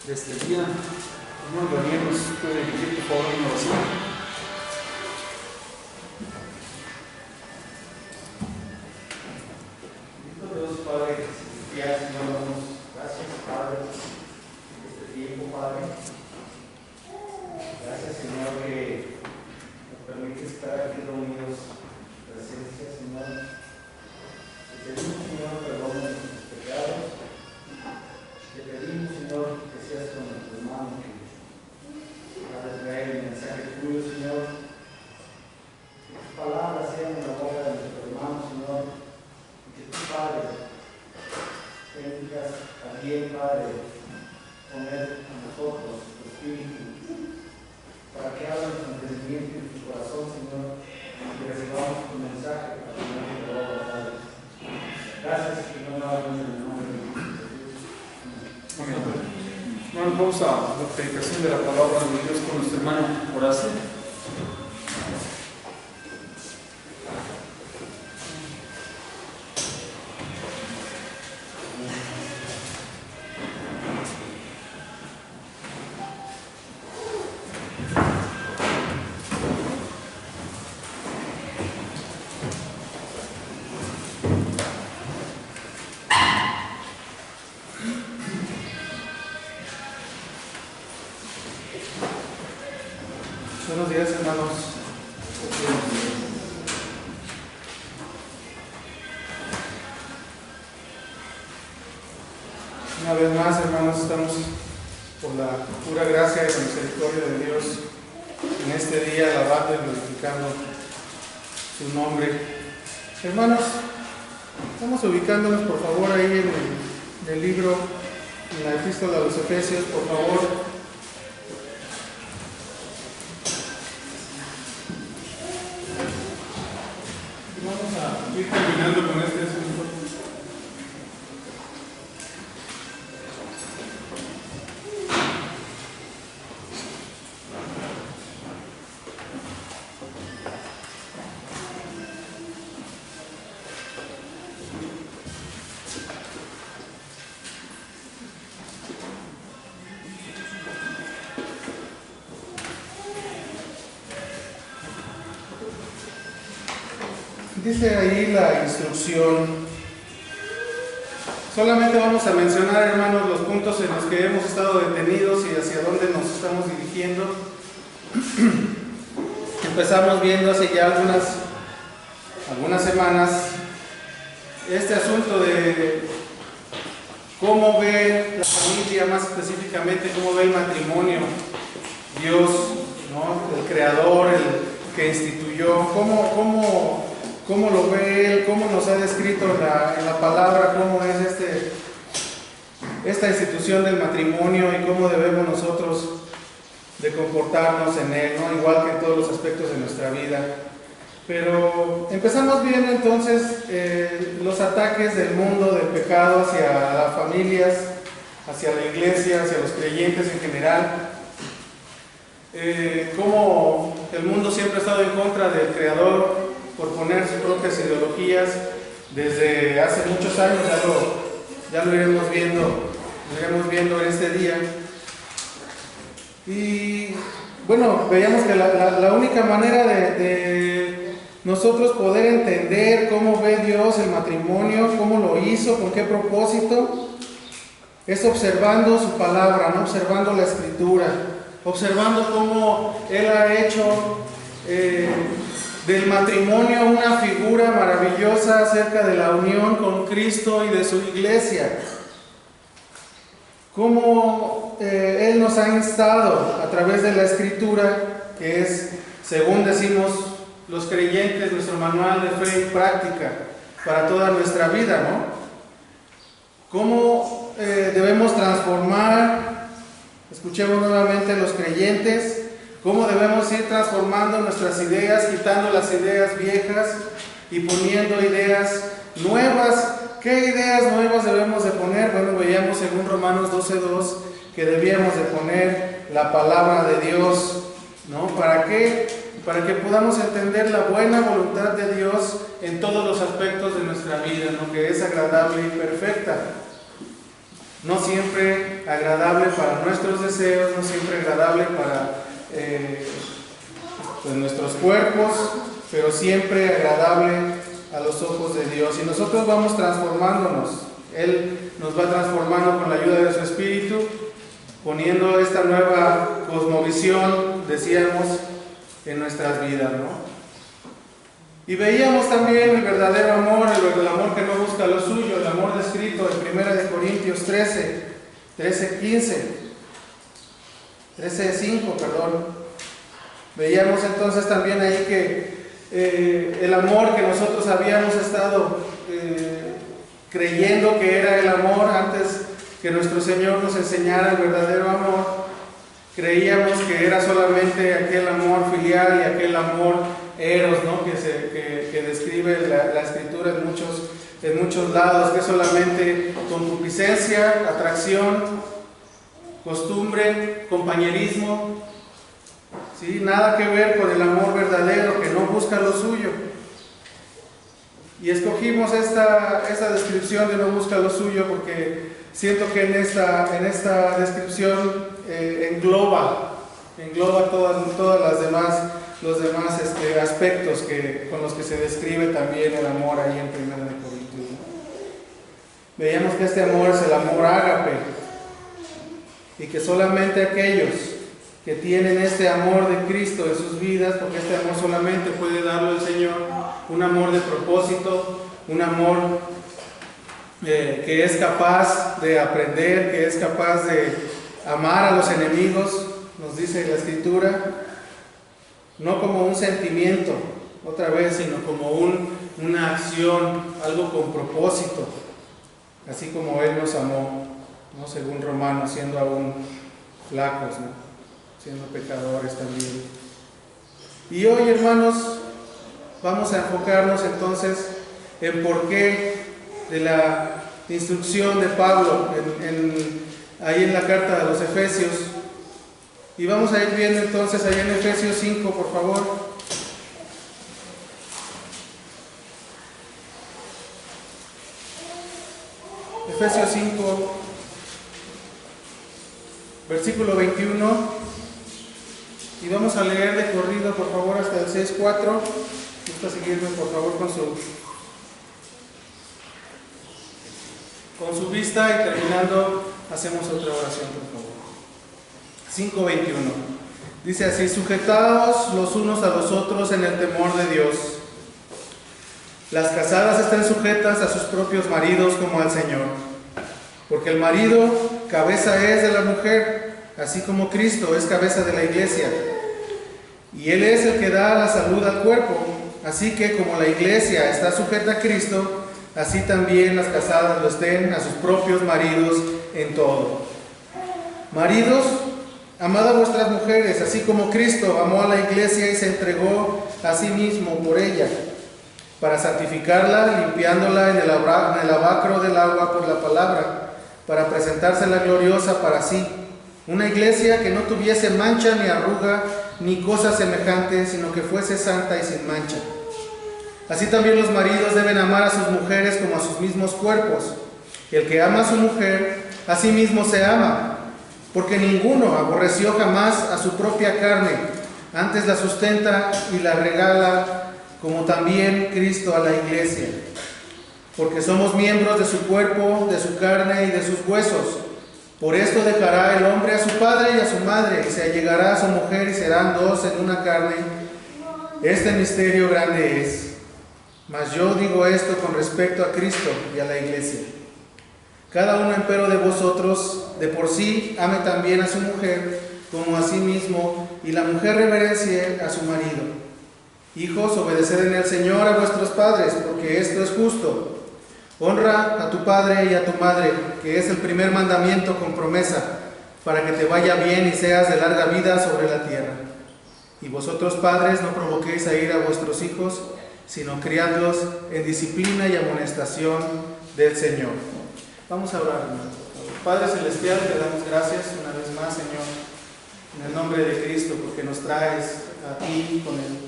de este día. Hermano Daniel, ¿nos puede dirigir por favor una oración? Dios Padre celestial, Señor, damos gracias, Padre, por este tiempo, Padre. Gracias, Señor, que nos permite estar aquí reunidos en tu presencia, Señor. Te pedimos, Señor, perdón de nuestros pecados. Te pedimos, Señor, que seas con nuestros hermanos, que hagas traer el mensaje tuyo, Señor. Que tus palabras sean en la boca de nuestros hermanos, Señor. Que tu Padre tengas también, Padre, poner a nosotros tu Espíritu para que abra nuestro entendimiento y tu corazón, Señor, y que recibamos tu mensaje para que no te lo Padre. Gracias, Señor, en el nombre de Jesús. Amén. Bueno, vamos a la predicación de la palabra de Dios con nuestro hermano Horacio. Buenos días, hermanos. Una vez más, hermanos, estamos por la pura gracia y la misericordia de Dios en este día alabando y glorificando su nombre. Hermanos, estamos ubicándonos por favor ahí en el libro, en la epístola a los Efesios, por favor. Ir terminando con este asunto. Dice ahí la instrucción. Solamente vamos a mencionar, hermanos, los puntos en los que hemos estado detenidos y hacia dónde nos estamos dirigiendo. Empezamos viendo hace ya algunas semanas este asunto de cómo ve la familia, más específicamente cómo ve el matrimonio Dios, ¿no? El creador, el que instituyó, cómo lo ve Él, cómo nos ha descrito en la palabra, cómo es esta institución del matrimonio y cómo debemos nosotros de comportarnos en él, ¿no? Igual que en todos los aspectos de nuestra vida. Pero empezamos viendo entonces los ataques del mundo, del pecado hacia las familias, hacia la iglesia, hacia los creyentes en general. Cómo el mundo siempre ha estado en contra del Creador por poner sus propias ideologías. Desde hace muchos años ya lo iremos viendo en este día. Y bueno, veíamos que la única manera de nosotros poder entender cómo ve Dios el matrimonio, cómo lo hizo, con qué propósito, es observando su palabra, ¿no? Observando la Escritura, observando cómo Él ha hecho del matrimonio una figura maravillosa acerca de la unión con Cristo y de su iglesia. Cómo Él nos ha instado a través de la Escritura, que es, según decimos los creyentes, nuestro manual de fe y práctica para toda nuestra vida, ¿no? Cómo debemos transformar, escuchemos nuevamente los creyentes, cómo debemos ir transformando nuestras ideas, quitando las ideas viejas y poniendo ideas nuevas. ¿Qué ideas nuevas debemos de poner? Bueno, veíamos según Romanos 12:2 que debíamos de poner la palabra de Dios, ¿no? ¿Para qué? Para que podamos entender la buena voluntad de Dios en todos los aspectos de nuestra vida, ¿no? Que es agradable y perfecta. no siempre agradable para nuestros deseos, no siempre agradable para pues nuestros cuerpos, pero siempre agradable a los ojos de Dios. Y nosotros vamos transformándonos. Él nos va transformando con la ayuda de su Espíritu, poniendo esta nueva cosmovisión, decíamos, en nuestras vidas, ¿no? Y veíamos también el verdadero amor, el amor que no busca lo suyo, el amor descrito en 1 Corintios 13:5, perdón. Veíamos entonces también ahí que el amor que nosotros habíamos estado creyendo que era el amor antes que nuestro Señor nos enseñara el verdadero amor, creíamos que era solamente aquel amor filial y aquel amor eros, ¿no? que describe la Escritura en muchos lados, que es solamente concupiscencia, atracción, costumbre, compañerismo, ¿sí? Nada que ver con el amor verdadero que no busca lo suyo. Y escogimos esta descripción de no busca lo suyo porque siento que en esta descripción engloba todas las demás los demás aspectos con los que se describe también el amor ahí en 1 Corintios. Veíamos que este amor es el amor ágape y que solamente aquellos que tienen este amor de Cristo en sus vidas, porque este amor solamente puede darlo el Señor, un amor de propósito, un amor que es capaz de aprender, que es capaz de amar a los enemigos, nos dice la Escritura, no como un sentimiento, otra vez, sino como una acción, algo con propósito, así como Él nos amó, ¿no? Según Romanos, siendo aún flacos, ¿no? Siendo pecadores también. Y hoy, hermanos, vamos a enfocarnos entonces en por qué de la instrucción de Pablo ahí en la carta a los Efesios. Y vamos a ir viendo entonces ahí en Efesios 5, por favor. Efesios 5, versículo 21. Y vamos a leer de corrido, por favor, hasta el 6:4. Gusta seguirme, por favor, con su vista, y terminando hacemos otra oración, por favor. 5:21. Dice así: sujetaos los unos a los otros en el temor de Dios. Las casadas estén sujetas a sus propios maridos como al Señor, porque el marido cabeza es de la mujer, así como Cristo es cabeza de la iglesia, y Él es el que da la salud al cuerpo. Así que como la iglesia está sujeta a Cristo, así también las casadas lo estén a sus propios maridos en todo. Maridos, amad a vuestras mujeres, así como Cristo amó a la iglesia y se entregó a sí mismo por ella, para santificarla, limpiándola en el lavacro del agua por la palabra, para presentársela gloriosa para sí, una iglesia que no tuviese mancha ni arruga ni cosa semejante, sino que fuese santa y sin mancha. Así también los maridos deben amar a sus mujeres como a sus mismos cuerpos. El que ama a su mujer, a sí mismo se ama, porque ninguno aborreció jamás a su propia carne, antes la sustenta y la regala, como también Cristo a la iglesia, porque somos miembros de su cuerpo, de su carne y de sus huesos. Por esto dejará el hombre a su padre y a su madre, y se allegará a su mujer, y serán dos en una carne. Este misterio grande es. Mas yo digo esto con respecto a Cristo y a la iglesia. Cada uno empero de vosotros de por sí ame también a su mujer como a sí mismo, y la mujer reverencie a su marido. Hijos, obedeced en el Señor a vuestros padres, porque esto es justo. Honra a tu padre y a tu madre, que es el primer mandamiento con promesa, para que te vaya bien y seas de larga vida sobre la tierra. Y vosotros, padres, no provoquéis a ira a vuestros hijos, sino criadlos en disciplina y amonestación del Señor. Vamos a orar, hermanos. Padre Celestial, te damos gracias una vez más, Señor, en el nombre de Cristo, porque nos traes a ti con el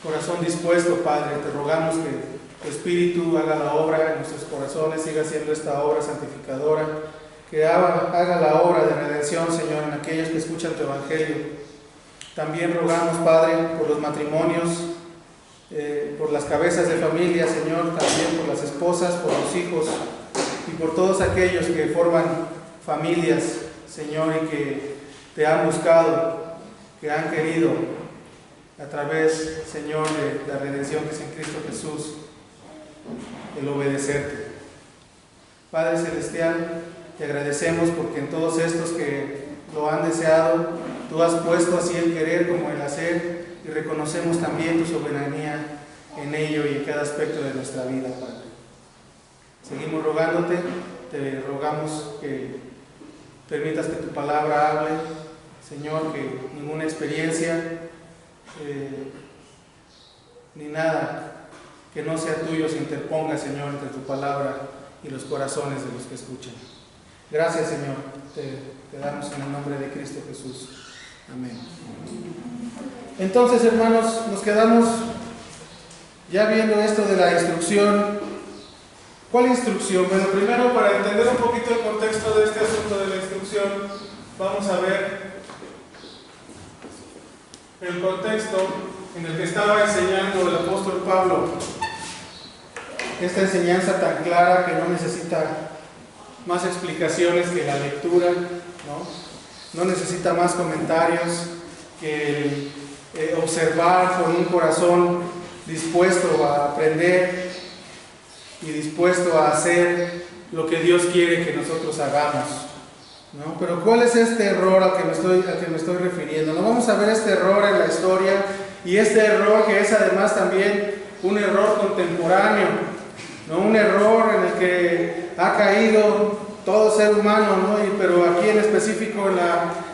corazón dispuesto, Padre. Te rogamos que tu Espíritu haga la obra en nuestros corazones, siga haciendo esta obra santificadora, que haga la obra de redención, Señor, en aquellos que escuchan tu Evangelio. También rogamos, Padre, por los matrimonios, por las cabezas de familia, Señor, también por las esposas, por los hijos y por todos aquellos que forman familias, Señor, y que te han buscado, que han querido, a través, Señor, de la redención que es en Cristo Jesús, el obedecerte. Padre Celestial, te agradecemos porque en todos estos que lo han deseado, tú has puesto así el querer como el hacer, y reconocemos también tu soberanía en ello y en cada aspecto de nuestra vida, Padre. Seguimos rogándote, te rogamos que permitas que tu palabra hable, Señor, que ninguna experiencia ni nada que no sea tuyo se interponga, Señor, entre tu palabra y los corazones de los que escuchan. Gracias, Señor, te damos en el nombre de Cristo Jesús. Amén. Entonces, hermanos, nos quedamos ya viendo esto de la instrucción. ¿Cuál instrucción? Bueno, primero, para entender un poquito el contexto de este asunto de la instrucción, vamos a ver el contexto en el que estaba enseñando el apóstol Pablo. Esta enseñanza tan clara que no necesita más explicaciones que la lectura, no necesita más comentarios que observar con un corazón dispuesto a aprender y dispuesto a hacer lo que Dios quiere que nosotros hagamos, ¿no? Pero ¿cuál es este error al que me estoy refiriendo? No vamos a ver este error en la historia, y este error que es además también un error contemporáneo, ¿no? Un error en el que ha caído todo ser humano, ¿no? Pero aquí en específico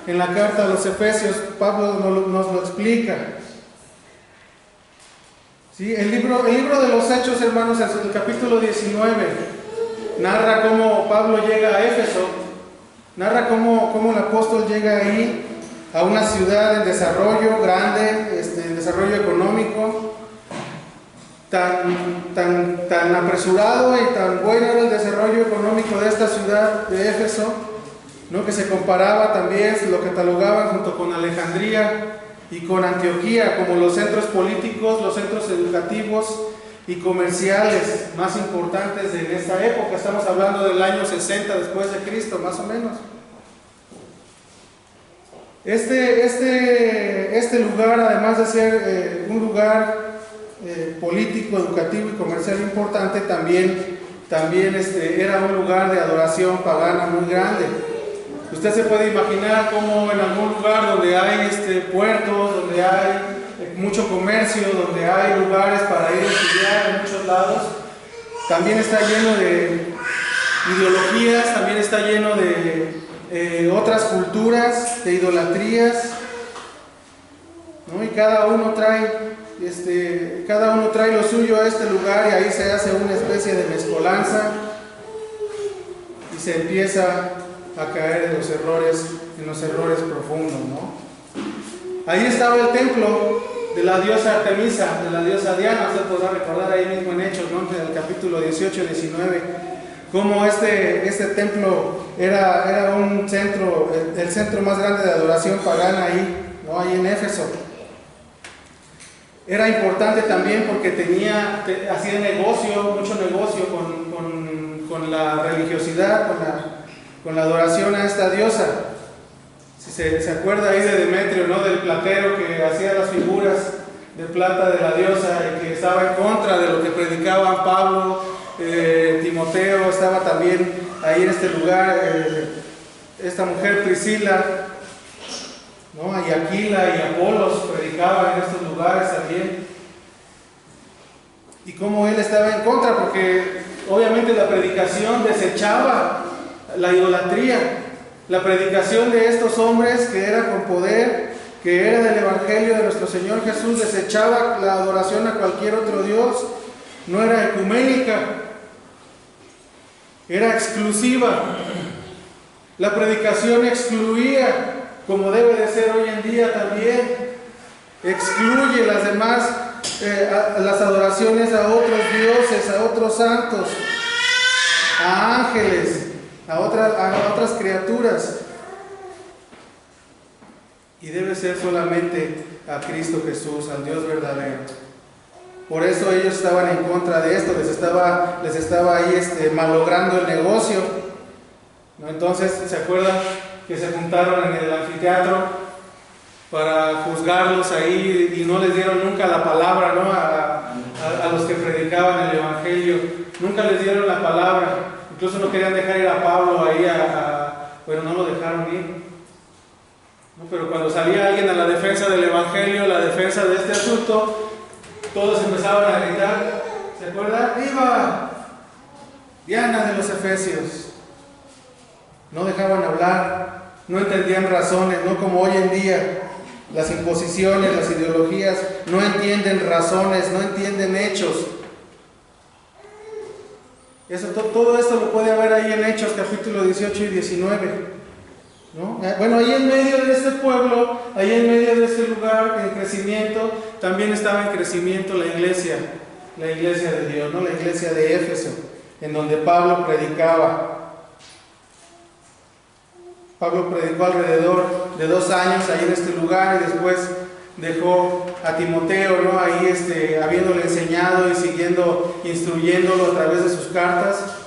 en la carta a los Efesios, Pablo nos lo explica. ¿Sí? El libro de los Hechos, hermanos, en el capítulo 19, narra cómo Pablo llega a Éfeso, narra cómo el apóstol llega ahí, a una ciudad en desarrollo grande, en desarrollo económico, tan apresurado y tan bueno era el desarrollo económico de esta ciudad de Éfeso, ¿no? Que se comparaba también, lo catalogaban junto con Alejandría y con Antioquía como los centros políticos, los centros educativos y comerciales más importantes en esta época. Estamos hablando del año 60 después de Cristo, más o menos. Este lugar, además de ser un lugar político, educativo y comercial importante, también era un lugar de adoración pagana muy grande. Usted se puede imaginar cómo en algún lugar donde hay puertos, donde hay mucho comercio, donde hay lugares para ir a estudiar en muchos lados, también está lleno de ideologías, también está lleno de otras culturas, de idolatrías, ¿no? Y cada uno trae lo suyo a este lugar, y ahí se hace una especie de mezcolanza y se empieza a caer en los errores profundos, ¿no? Ahí estaba el templo de la diosa Artemisa, de la diosa Diana. Usted podrá recordar ahí mismo en Hechos, ¿no? En el capítulo 18, 19, cómo este templo era un centro, el centro más grande de adoración pagana ahí, ¿no? Ahí en Éfeso. Era importante también porque hacía mucho negocio con la religiosidad, con la adoración a esta diosa. Si se acuerda ahí de Demetrio, ¿no? Del platero que hacía las figuras de plata de la diosa y que estaba en contra de lo que predicaban Pablo, Timoteo, estaba también ahí en este lugar, esta mujer Priscila, ¿no? Y Aquila y Apolos predicaban en estos lugares también. Y cómo él estaba en contra, porque obviamente la predicación desechaba la idolatría. La predicación de estos hombres, que era con poder, que era del Evangelio de nuestro Señor Jesús, desechaba la adoración a cualquier otro Dios. No era ecuménica, era exclusiva. La predicación excluía, como debe de ser hoy en día también, excluye las demás las adoraciones a otros dioses, a otros santos, a ángeles, a otras criaturas. Y debe ser solamente a Cristo Jesús, al Dios verdadero. Por eso ellos estaban en contra de esto, les estaba ahí malogrando el negocio, ¿no? Entonces, ¿se acuerdan que se juntaron en el anfiteatro para juzgarlos ahí y no les dieron nunca la palabra, ¿no? A los que predicaban el Evangelio, nunca les dieron la palabra, incluso no querían dejar ir a Pablo ahí, bueno, no lo dejaron ir. ¿No? Pero cuando salía alguien a la defensa del Evangelio, la defensa de este asunto, todos empezaban a gritar, ¿se acuerdan? ¡Viva Diana de los Efesios! No dejaban hablar, no entendían razones, no como hoy en día. Las imposiciones, las ideologías no entienden razones, no entienden hechos. Todo esto lo puede haber ahí en Hechos capítulo 18 y 19. ¿No? Bueno, ahí en medio de este pueblo, ahí en medio de este lugar en crecimiento, también estaba en crecimiento la iglesia de Dios, ¿no? La iglesia de Éfeso, en donde Pablo predicaba. Pablo predicó alrededor de 2 años ahí en este lugar y después dejó a Timoteo, ¿no? Ahí habiéndole enseñado y instruyéndolo a través de sus cartas.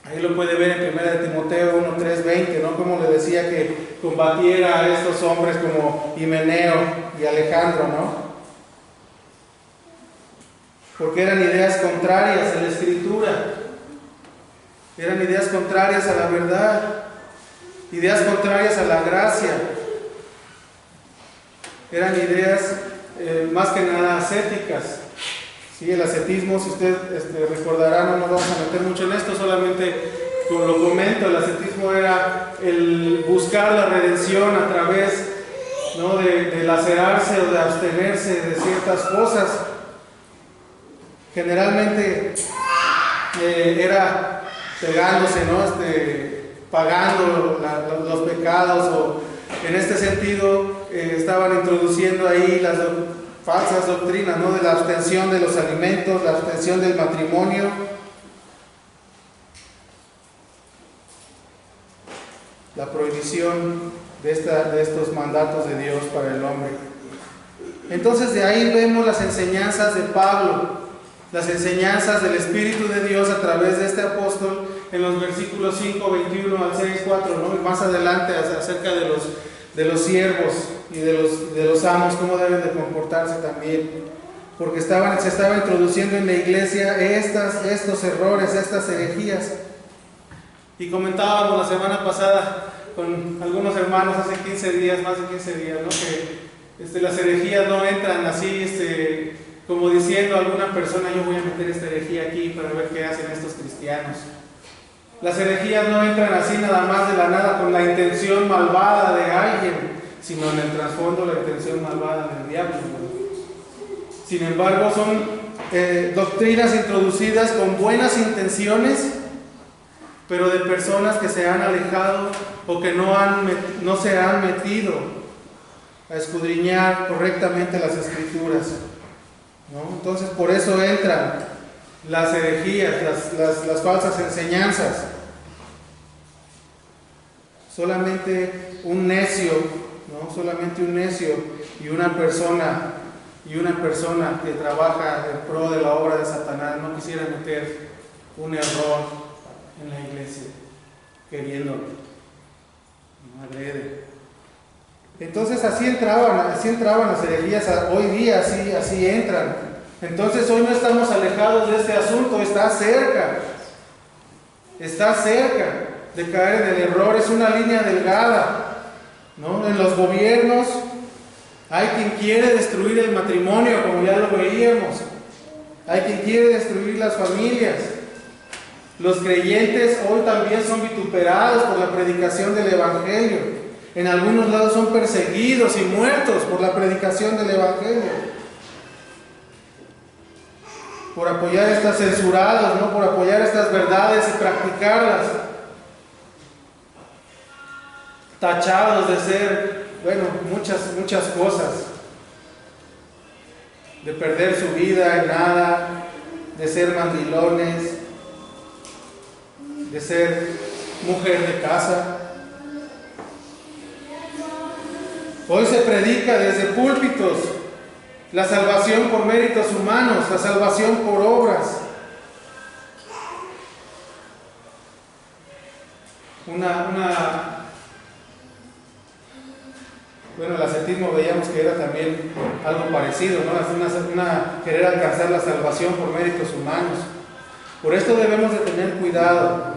Ahí lo puede ver en 1 Timoteo 1:3-20, ¿no? Como le decía que combatiera a estos hombres como Himeneo y Alejandro, ¿no? Porque eran ideas contrarias a la Escritura, eran ideas contrarias a la verdad, ideas contrarias a la gracia, eran ideas más que nada ascéticas. Sí, el ascetismo, si usted recordará, no nos vamos a meter mucho en esto, solamente como lo comento, el ascetismo era el buscar la redención a través, ¿no? de lacerarse o de abstenerse de ciertas cosas. Generalmente era pegándose, ¿no? Pagando los pecados, o en este sentido estaban introduciendo ahí las falsas doctrinas, ¿no? De la abstención de los alimentos, la abstención del matrimonio. La prohibición de estos mandatos de Dios para el hombre. Entonces de ahí vemos las enseñanzas de Pablo, las enseñanzas del Espíritu de Dios a través de este apóstol en los versículos 5, 21 al 6, 4, ¿no? Y más adelante acerca de los siervos y de los amos, cómo deben de comportarse también, porque se estaba introduciendo en la iglesia estos errores, estas herejías. Y comentábamos la semana pasada con algunos hermanos hace 15 días, más de 15 días, ¿no? Que las herejías no entran así, como diciendo a alguna persona, yo voy a meter esta herejía aquí para ver qué hacen estos cristianos. Las herejías no entran así nada más de la nada con la intención malvada de alguien, sino en el trasfondo la intención malvada del diablo, ¿no? Sin embargo, son doctrinas introducidas con buenas intenciones, pero de personas que se han alejado o que no se han metido a escudriñar correctamente las Escrituras, ¿no? Entonces, por eso entran las herejías, las falsas enseñanzas. Solamente un necio, ¿no? Solamente un necio y una persona que trabaja en pro de la obra de Satanás no quisiera meter un error en la iglesia, queriéndolo, no adrede. Entonces así entraban las herejías, hoy día así entran. Entonces hoy no estamos alejados de este asunto, está cerca de caer en el error, es una línea delgada, ¿no? En los gobiernos hay quien quiere destruir el matrimonio, como ya lo veíamos, hay quien quiere destruir las familias. Los creyentes hoy también son vituperados por la predicación del Evangelio. En algunos lados son perseguidos y muertos por la predicación del Evangelio. Por apoyar estas censuradas, ¿no? Por apoyar estas verdades y practicarlas. Tachados de ser, bueno, muchas cosas. de perder su vida en nada, de ser mandilones, de ser mujer de casa. Hoy se predica desde púlpitos la salvación por méritos humanos, la salvación por obras. Bueno, el ascetismo veíamos que era también algo parecido, ¿no? Querer alcanzar la salvación por méritos humanos. Por esto debemos de tener cuidado.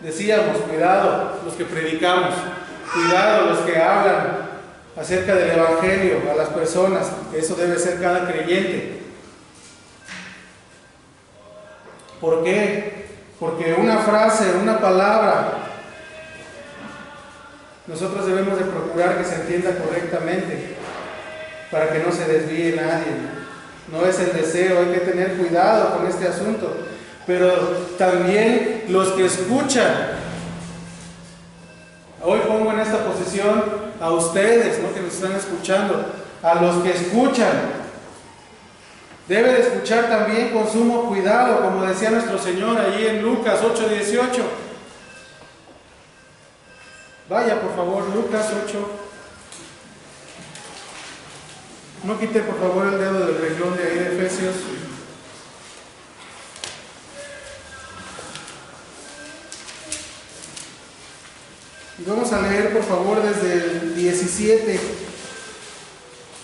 Decíamos, cuidado los que predicamos, cuidado los que hablan acerca del Evangelio a las personas. Eso debe ser cada creyente. ¿Por qué? Porque una frase, una palabra, nosotros debemos de procurar que se entienda correctamente para que no se desvíe nadie. No es el deseo, hay que tener cuidado con este asunto. Pero también los que escuchan, hoy pongo en esta posición a ustedes, ¿no?, que nos están escuchando, a los que escuchan, debe de escuchar también con sumo cuidado, como decía nuestro Señor allí en Lucas 8:18. Vaya, por favor, Lucas 8. No quite, por favor, el dedo del renglón de ahí de Efesios. Y vamos a leer, por favor, desde el 17.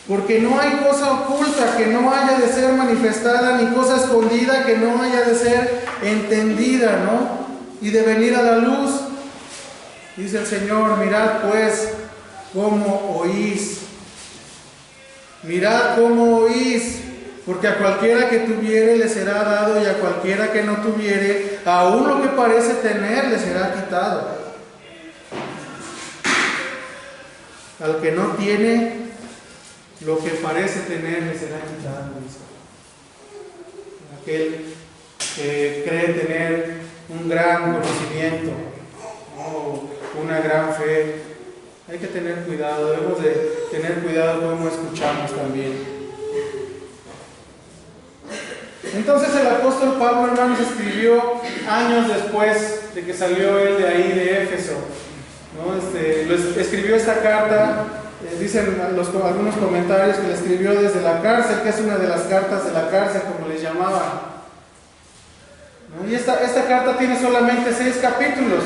Porque no hay cosa oculta que no haya de ser manifestada, ni cosa escondida que no haya de ser entendida, ¿no? Y de venir a la luz. Dice el Señor, mirad pues cómo oís. Mirad cómo oís, porque a cualquiera que tuviere le será dado, y a cualquiera que no tuviere, aún lo que parece tener le será quitado. Al que no tiene, lo que parece tener le será quitado. Aquel que cree tener un gran conocimiento, ¿no?, una gran fe, hay que tener cuidado, debemos de tener cuidado cómo escuchamos también. Entonces el apóstol Pablo, hermanos, escribió años después de que salió él de ahí, de Éfeso, ¿no? Escribió esta carta, dicen algunos comentarios que la escribió desde la cárcel, que es una de las cartas de la cárcel, como les llamaban, ¿no? Y esta carta tiene solamente 6 capítulos.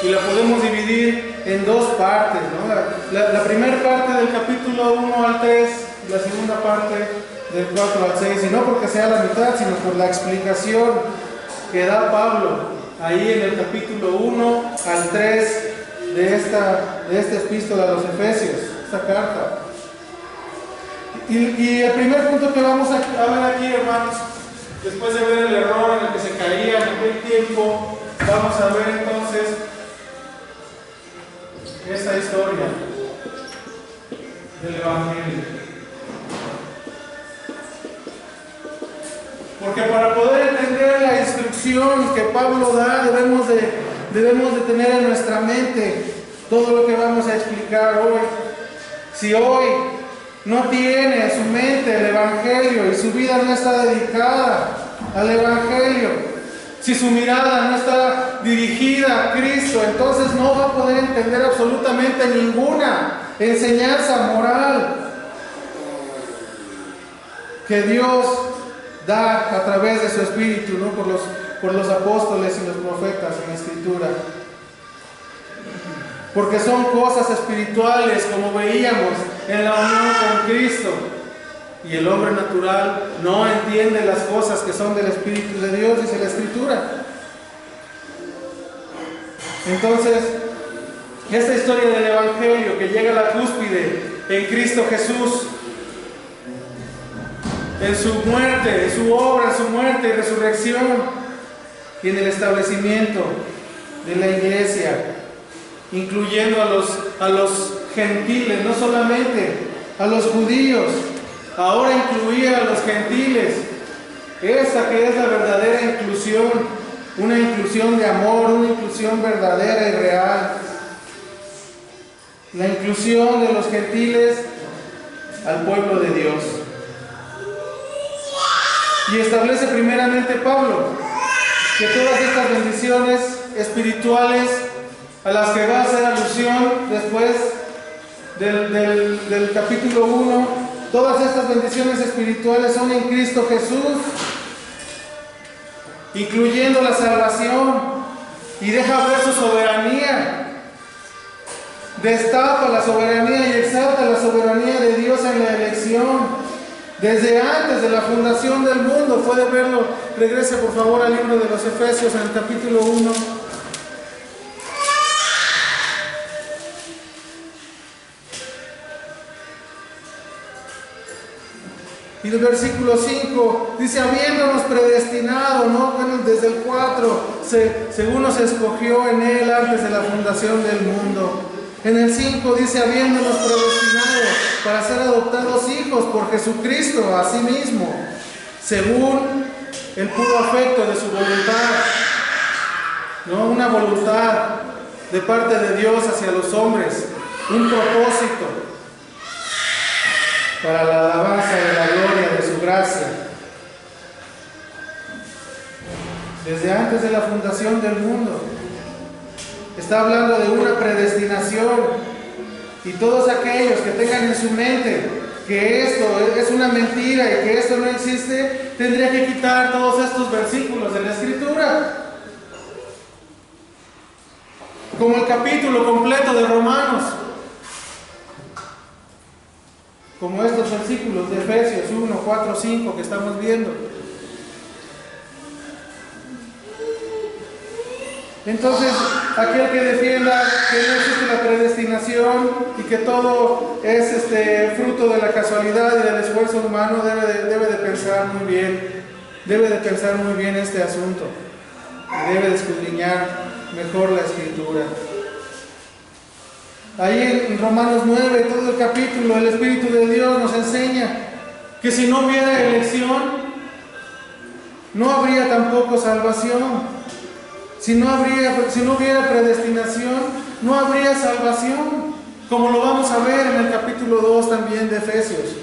Y la podemos dividir en 2 partes, ¿no? La primera parte del capítulo 1 al 3, y la segunda parte del 4 al 6, y no porque sea la mitad, sino por la explicación que da Pablo ahí en el capítulo 1 al 3 de esta epístola a los Efesios, esta carta. Y el primer punto que vamos a ver aquí, hermanos, después de ver el error en el que se caía en aquel tiempo, vamos a ver entonces esta historia del Evangelio. Porque para poder entender la instrucción que Pablo da, debemos de tener en nuestra mente todo lo que vamos a explicar hoy. Si hoy no tiene en su mente el Evangelio y su vida no está dedicada al Evangelio, si su mirada no está dirigida a Cristo, entonces no va a poder entender absolutamente ninguna enseñanza moral que Dios da a través de su Espíritu, ¿no?, por los apóstoles y los profetas en la Escritura. Porque son cosas espirituales, como veíamos en la unión con Cristo. Y el hombre natural no entiende las cosas que son del Espíritu de Dios, dice la Escritura. Entonces, esta historia del Evangelio que llega a la cúspide en Cristo Jesús, en su muerte, en su obra, en su muerte y resurrección, y en el establecimiento de la iglesia, incluyendo a los gentiles, no solamente a los judíos, ahora incluía a los gentiles. Esa que es la verdadera inclusión, una inclusión de amor, una inclusión verdadera y real. La inclusión de los gentiles al pueblo de Dios. Y establece primeramente Pablo que todas estas bendiciones espirituales a las que va a hacer alusión después del capítulo 1, todas estas bendiciones espirituales son en Cristo Jesús, incluyendo la salvación, y deja ver su soberanía, destapa la soberanía y exalta la soberanía de Dios en la elección. Desde antes de la fundación del mundo, puede verlo, regrese por favor al libro de los Efesios en el capítulo 1. Y el versículo 5 dice, habiéndonos predestinado, ¿no? Bueno, desde el 4, según nos escogió en Él antes de la fundación del mundo. En el 5 dice, habiéndonos predestinado para ser adoptados hijos por Jesucristo a sí mismo, según el puro afecto de su voluntad, ¿no? Una voluntad de parte de Dios hacia los hombres, un propósito para la alabanza de la gloria de su gracia. Desde antes de la fundación del mundo. Está hablando de una predestinación, y todos aquellos que tengan en su mente que esto es una mentira y que esto no existe, tendría que quitar todos estos versículos de la Escritura, como el capítulo completo de Romanos, como estos versículos de Efesios 1, 4, 5 que estamos viendo. Entonces, aquel que defienda que no existe la predestinación y que todo es fruto de la casualidad y del esfuerzo humano, debe de pensar muy bien este asunto, y debe de escudriñar mejor la Escritura. Ahí en Romanos 9, todo el capítulo, el Espíritu de Dios nos enseña que si no hubiera elección, no habría tampoco salvación. Si no hubiera predestinación, no habría salvación, como lo vamos a ver en el capítulo 2 también de Efesios.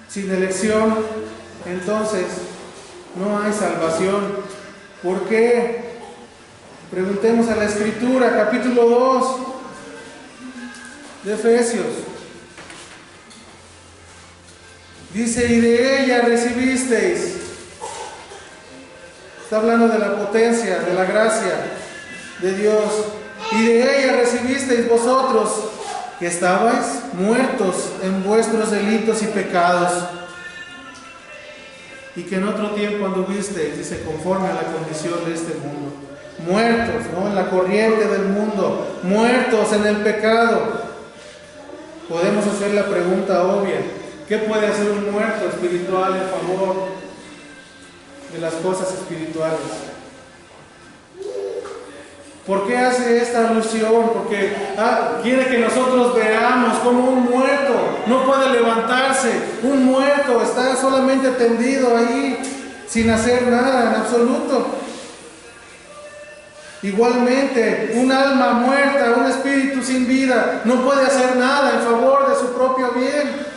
Sin elección, entonces, no hay salvación. ¿Por qué? Preguntemos a la Escritura, capítulo 2 de Efesios. Dice, y de ella recibisteis. Está hablando de la potencia, de la gracia de Dios. Y de ella recibisteis vosotros, que estabais muertos en vuestros delitos y pecados, y que en otro tiempo anduvisteis, dice, conforme a la condición de este mundo. Muertos, ¿no? En la corriente del mundo, muertos en el pecado. Podemos hacer la pregunta obvia: ¿qué puede hacer un muerto espiritual en favor de las cosas espirituales? ¿Por qué hace esta alusión? Porque quiere que nosotros veamos como un muerto no puede levantarse. Un muerto está solamente tendido ahí, sin hacer nada en absoluto. Igualmente, un alma muerta, un espíritu sin vida, no puede hacer nada en favor de su propio bien.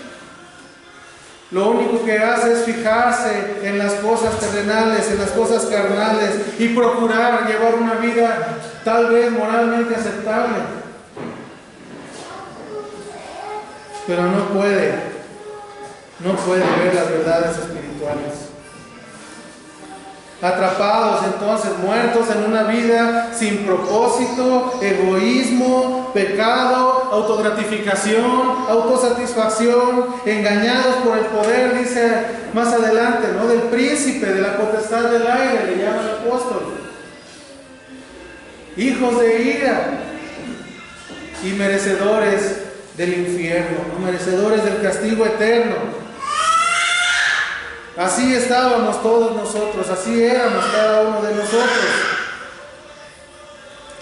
Lo único que hace es fijarse en las cosas terrenales, en las cosas carnales, y procurar llevar una vida tal vez moralmente aceptable. Pero no puede ver las verdades espirituales. Atrapados entonces, muertos en una vida sin propósito, egoísmo, pecado, autogratificación, autosatisfacción, engañados por el poder, dice más adelante, ¿no? Del príncipe, de la potestad del aire, le llama el apóstol. Hijos de ira y merecedores del infierno, ¿no? Merecedores del castigo eterno. Así estábamos todos nosotros, así éramos cada uno de nosotros.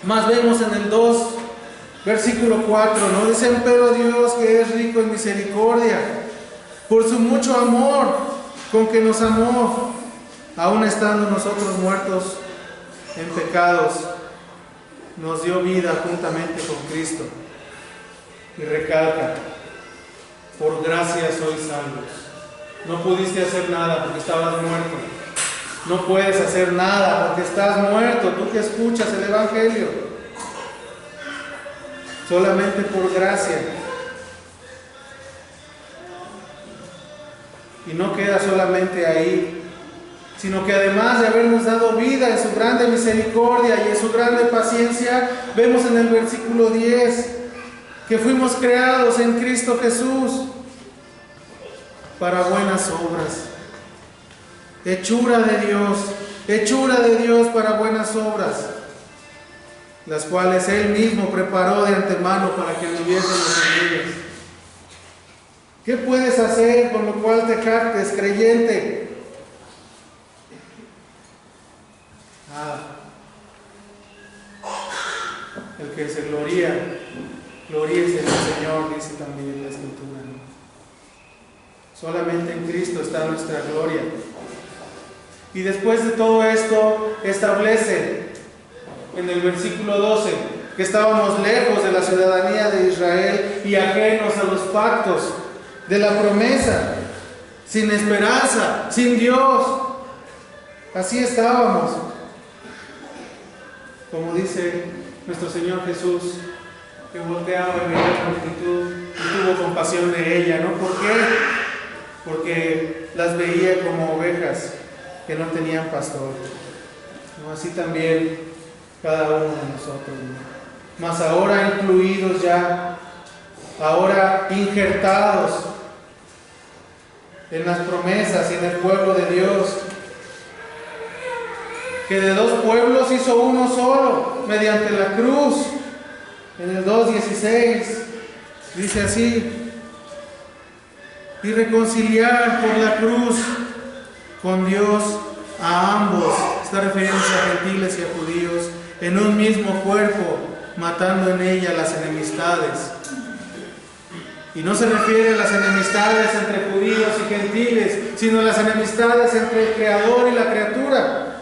Más vemos en el 2, versículo 4, ¿no? Dicen, pero Dios, que es rico en misericordia, por su mucho amor con que nos amó, aun estando nosotros muertos en pecados, nos dio vida juntamente con Cristo. Y recalca, por gracia sois salvos. No pudiste hacer nada porque estabas muerto. No puedes hacer nada porque estás muerto. Tú que escuchas el Evangelio. Solamente por gracia. Y no queda solamente ahí, sino que además de habernos dado vida en su grande misericordia y en su grande paciencia, vemos en el versículo 10 que fuimos creados en Cristo Jesús para buenas obras. Hechura de Dios para buenas obras, las cuales Él mismo preparó de antemano para que anduviésemos en ellas. ¿Qué puedes hacer con lo cual te jactes, creyente? El que se gloríese en el Señor, dice también la Escritura, ¿no? Solamente en Cristo está nuestra gloria. Y después de todo esto, establece en el versículo 12 que estábamos lejos de la ciudadanía de Israel y ajenos a los pactos de la promesa, sin esperanza, sin Dios. Así estábamos. Como dice nuestro Señor Jesús, que volteaba y veía la multitud y tuvo compasión de ella, ¿no? ¿Por qué? Porque las veía como ovejas que no tenían pastor, ¿no? Así también cada uno de nosotros, ¿no? Mas ahora incluidos ya, ahora injertados en las promesas y en el pueblo de Dios, que de dos pueblos hizo uno solo mediante la cruz. En el 2:16 dice así: y reconciliar por la cruz con Dios a ambos, está refiriéndose a gentiles y a judíos, en un mismo cuerpo, matando en ella las enemistades. Y no se refiere a las enemistades entre judíos y gentiles, sino a las enemistades entre el Creador y la criatura,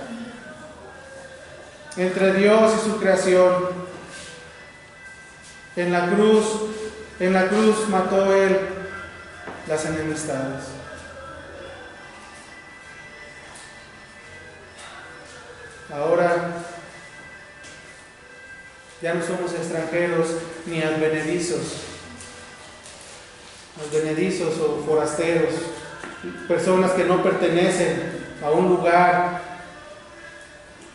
entre Dios y su creación. En la cruz mató Él las enemistades. Ahora ya no somos extranjeros ni advenedizos o forasteros, personas que no pertenecen a un lugar,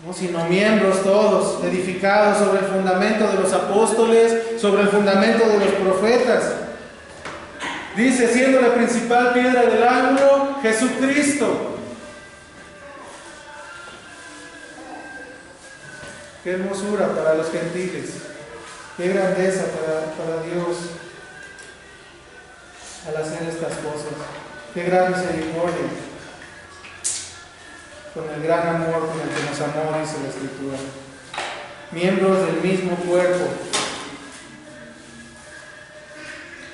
¿no? Sino miembros todos, edificados sobre el fundamento de los apóstoles, sobre el fundamento de los profetas. Dice, siendo la principal piedra del ángulo, Jesucristo. Qué hermosura para los gentiles, qué grandeza para Dios al hacer estas cosas, qué gran misericordia, con el gran amor con el que nos amó, dice la Escritura. Miembros del mismo cuerpo.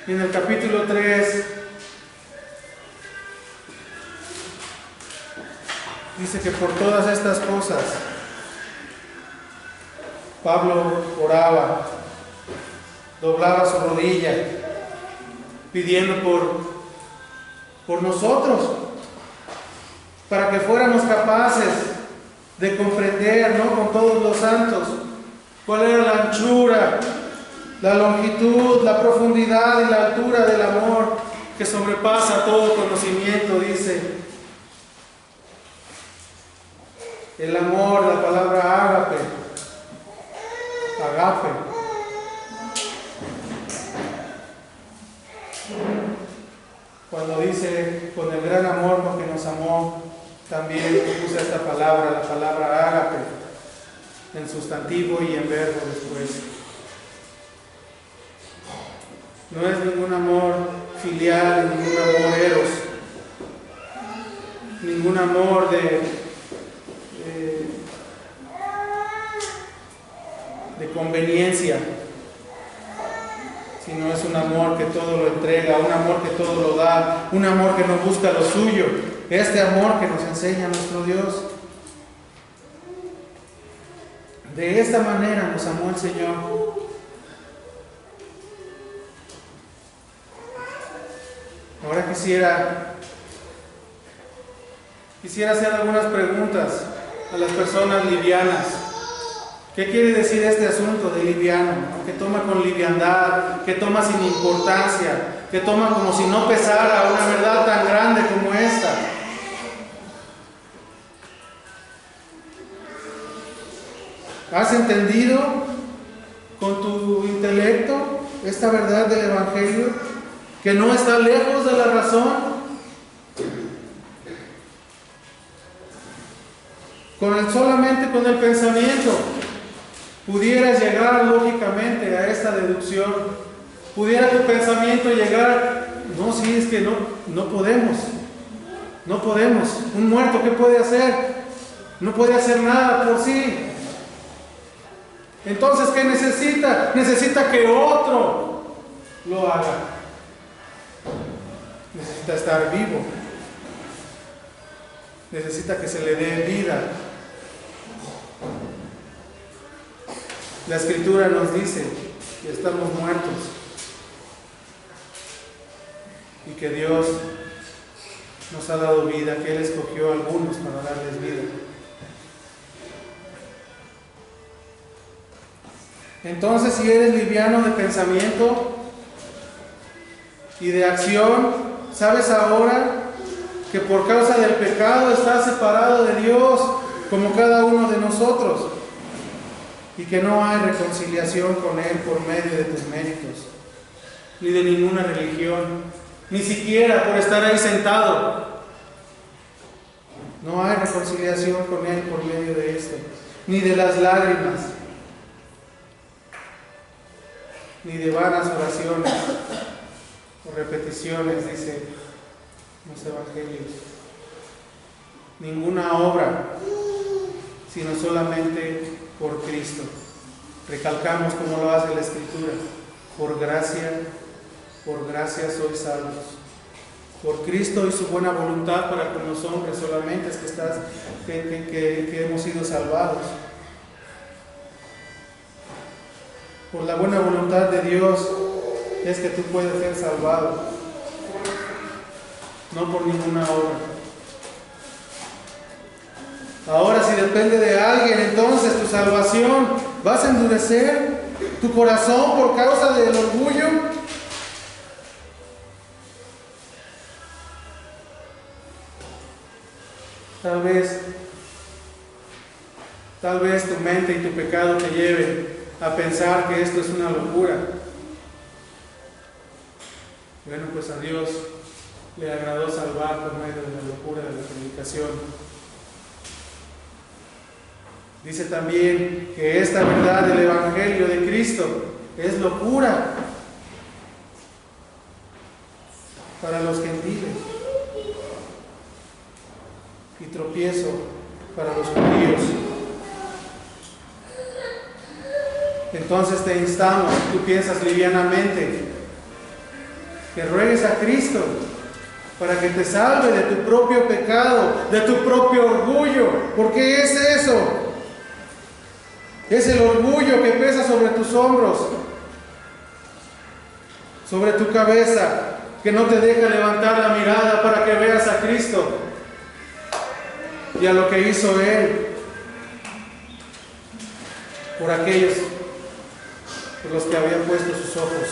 Y en el capítulo 3 dice que por todas estas cosas Pablo oraba, doblaba su rodilla, pidiendo por nosotros, para que fuéramos capaces de comprender, ¿no?, con todos los santos, cuál era la anchura, la longitud, la profundidad y la altura del amor que sobrepasa todo conocimiento, dice. El amor, la palabra ágape, cuando dice con el gran amor con que nos amó, también usa esta palabra, la palabra ágape, en sustantivo y en verbo después. No es ningún amor filial, ningún amor eros, ningún amor de conveniencia, sino es un amor que todo lo entrega, un amor que todo lo da, un amor que no busca lo suyo, este amor que nos enseña nuestro Dios. De esta manera nos amó el Señor. Ahora quisiera quisiera hacer algunas preguntas a las personas livianas. ¿Qué quiere decir este asunto de liviano? ¿No? Que toma con liviandad, que toma sin importancia, que toma como si no pesara una verdad tan grande como esta. ¿Has entendido con tu intelecto esta verdad del Evangelio? Que no está lejos de la razón. Solamente con el pensamiento pudieras llegar lógicamente a esta deducción. Pudiera tu pensamiento llegar, no, si es que no podemos. No podemos. Un muerto, ¿qué puede hacer? No puede hacer nada por sí. Entonces, ¿qué necesita? Necesita que otro lo haga. Necesita estar vivo. Necesita que se le dé vida. La Escritura nos dice que estamos muertos y que Dios nos ha dado vida, que Él escogió a algunos para darles vida. Entonces, si eres liviano de pensamiento y de acción, sabes ahora que por causa del pecado estás separado de Dios, como cada uno de nosotros, y que no hay reconciliación con Él por medio de tus méritos, ni de ninguna religión, ni siquiera por estar ahí sentado. No hay reconciliación con Él por medio de esto, ni de las lágrimas, ni de vanas oraciones o repeticiones, dice los evangelios. Ninguna obra, sino solamente por Cristo. Recalcamos como lo hace la Escritura: por gracia sois salvos. Por Cristo y su buena voluntad para con los hombres solamente es que hemos sido salvados. Por la buena voluntad de Dios es que tú puedes ser salvado, no por ninguna obra. Ahora, si depende de alguien, entonces tu salvación, ¿vas a endurecer tu corazón por causa del orgullo? Tal vez tu mente y tu pecado te lleven a pensar que esto es una locura. Bueno, pues a Dios le agradó salvar por medio de la locura de la predicación. Dice también que esta verdad del Evangelio de Cristo es locura para los gentiles y tropiezo para los judíos. Entonces te instamos, si tú piensas livianamente, que ruegues a Cristo para que te salve de tu propio pecado, de tu propio orgullo. ¿Porque es eso? Es el orgullo que pesa sobre tus hombros, sobre tu cabeza, que no te deja levantar la mirada para que veas a Cristo y a lo que hizo Él por aquellos por los que había puesto sus ojos.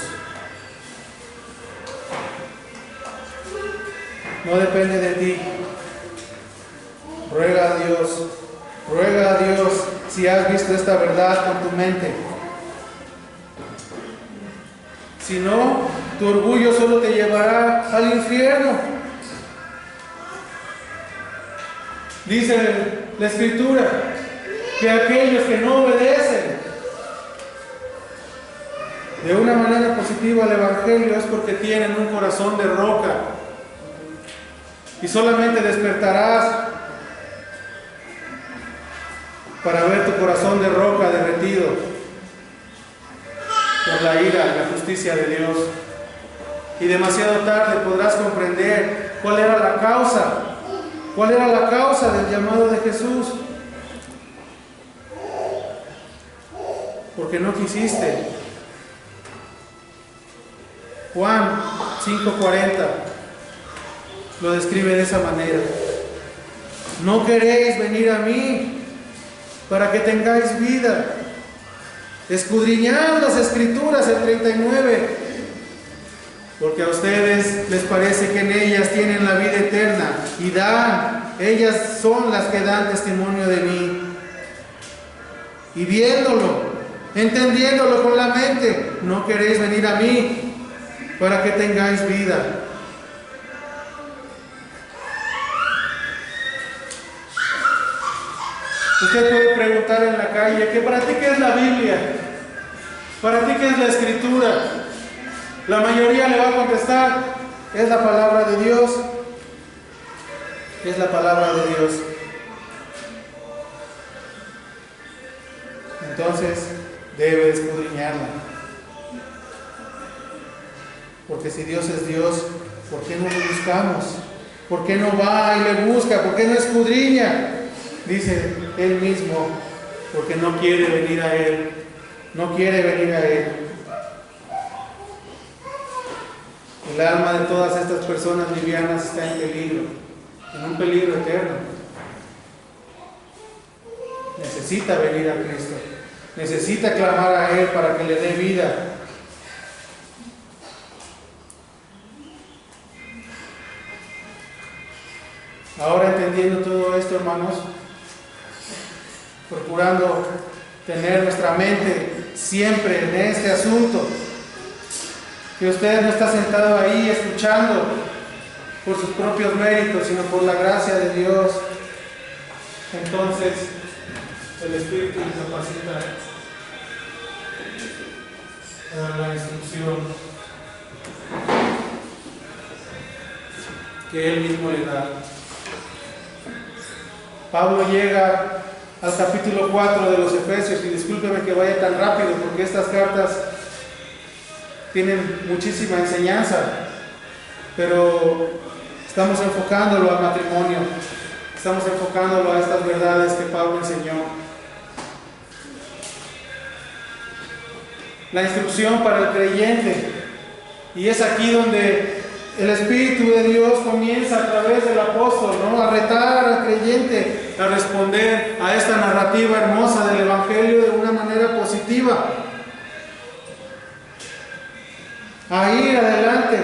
No depende de ti. Ruega a Dios si has visto esta verdad con tu mente. Si no, tu orgullo solo te llevará al infierno. Dice la Escritura que aquellos que no obedecen de una manera positiva al Evangelio es porque tienen un corazón de roca. Y solamente despertarás para ver tu corazón de roca derretido por la ira y la justicia de Dios. Y demasiado tarde podrás comprender cuál era la causa del llamado de Jesús. Porque no quisiste. Juan 5:40 lo describe de esa manera. no queréis venir a mí para que tengáis vida. Escudriñad las Escrituras, el 39, porque a ustedes les parece que en ellas tienen la vida eterna y ellas son las que dan testimonio de mí. Y viéndolo, entendiéndolo con la mente, no queréis venir a mí para que tengáis vida. Usted puede preguntar en la calle, ¿que para ti qué es la Biblia? ¿Para ti qué es la Escritura? La mayoría le va a contestar, es la palabra de Dios. Es la palabra de Dios. Entonces, debe escudriñarla. Porque si Dios es Dios, ¿por qué no lo buscamos? ¿Por qué no va y le busca? ¿Por qué no escudriña? Dice Él mismo, porque no quiere venir a Él. No quiere venir a Él. El alma de todas estas personas livianas está en peligro, en un peligro eterno. Necesita venir a Cristo. Necesita clamar a Él para que le dé vida. Ahora, entendiendo todo esto, hermanos, procurando tener nuestra mente siempre en este asunto, que usted no está sentado ahí escuchando por sus propios méritos, sino por la gracia de Dios. Entonces, el Espíritu le capacita a dar la instrucción que Él mismo le da. Pablo llega al capítulo 4 de los Efesios, y discúlpeme que vaya tan rápido porque estas cartas tienen muchísima enseñanza, pero estamos enfocándolo al matrimonio, estamos enfocándolo a estas verdades que Pablo enseñó. La instrucción para el creyente, y es aquí donde el Espíritu de Dios comienza a través del apóstol, ¿no?, a retar al creyente a responder a esta narrativa hermosa del Evangelio de una manera positiva, a ir adelante,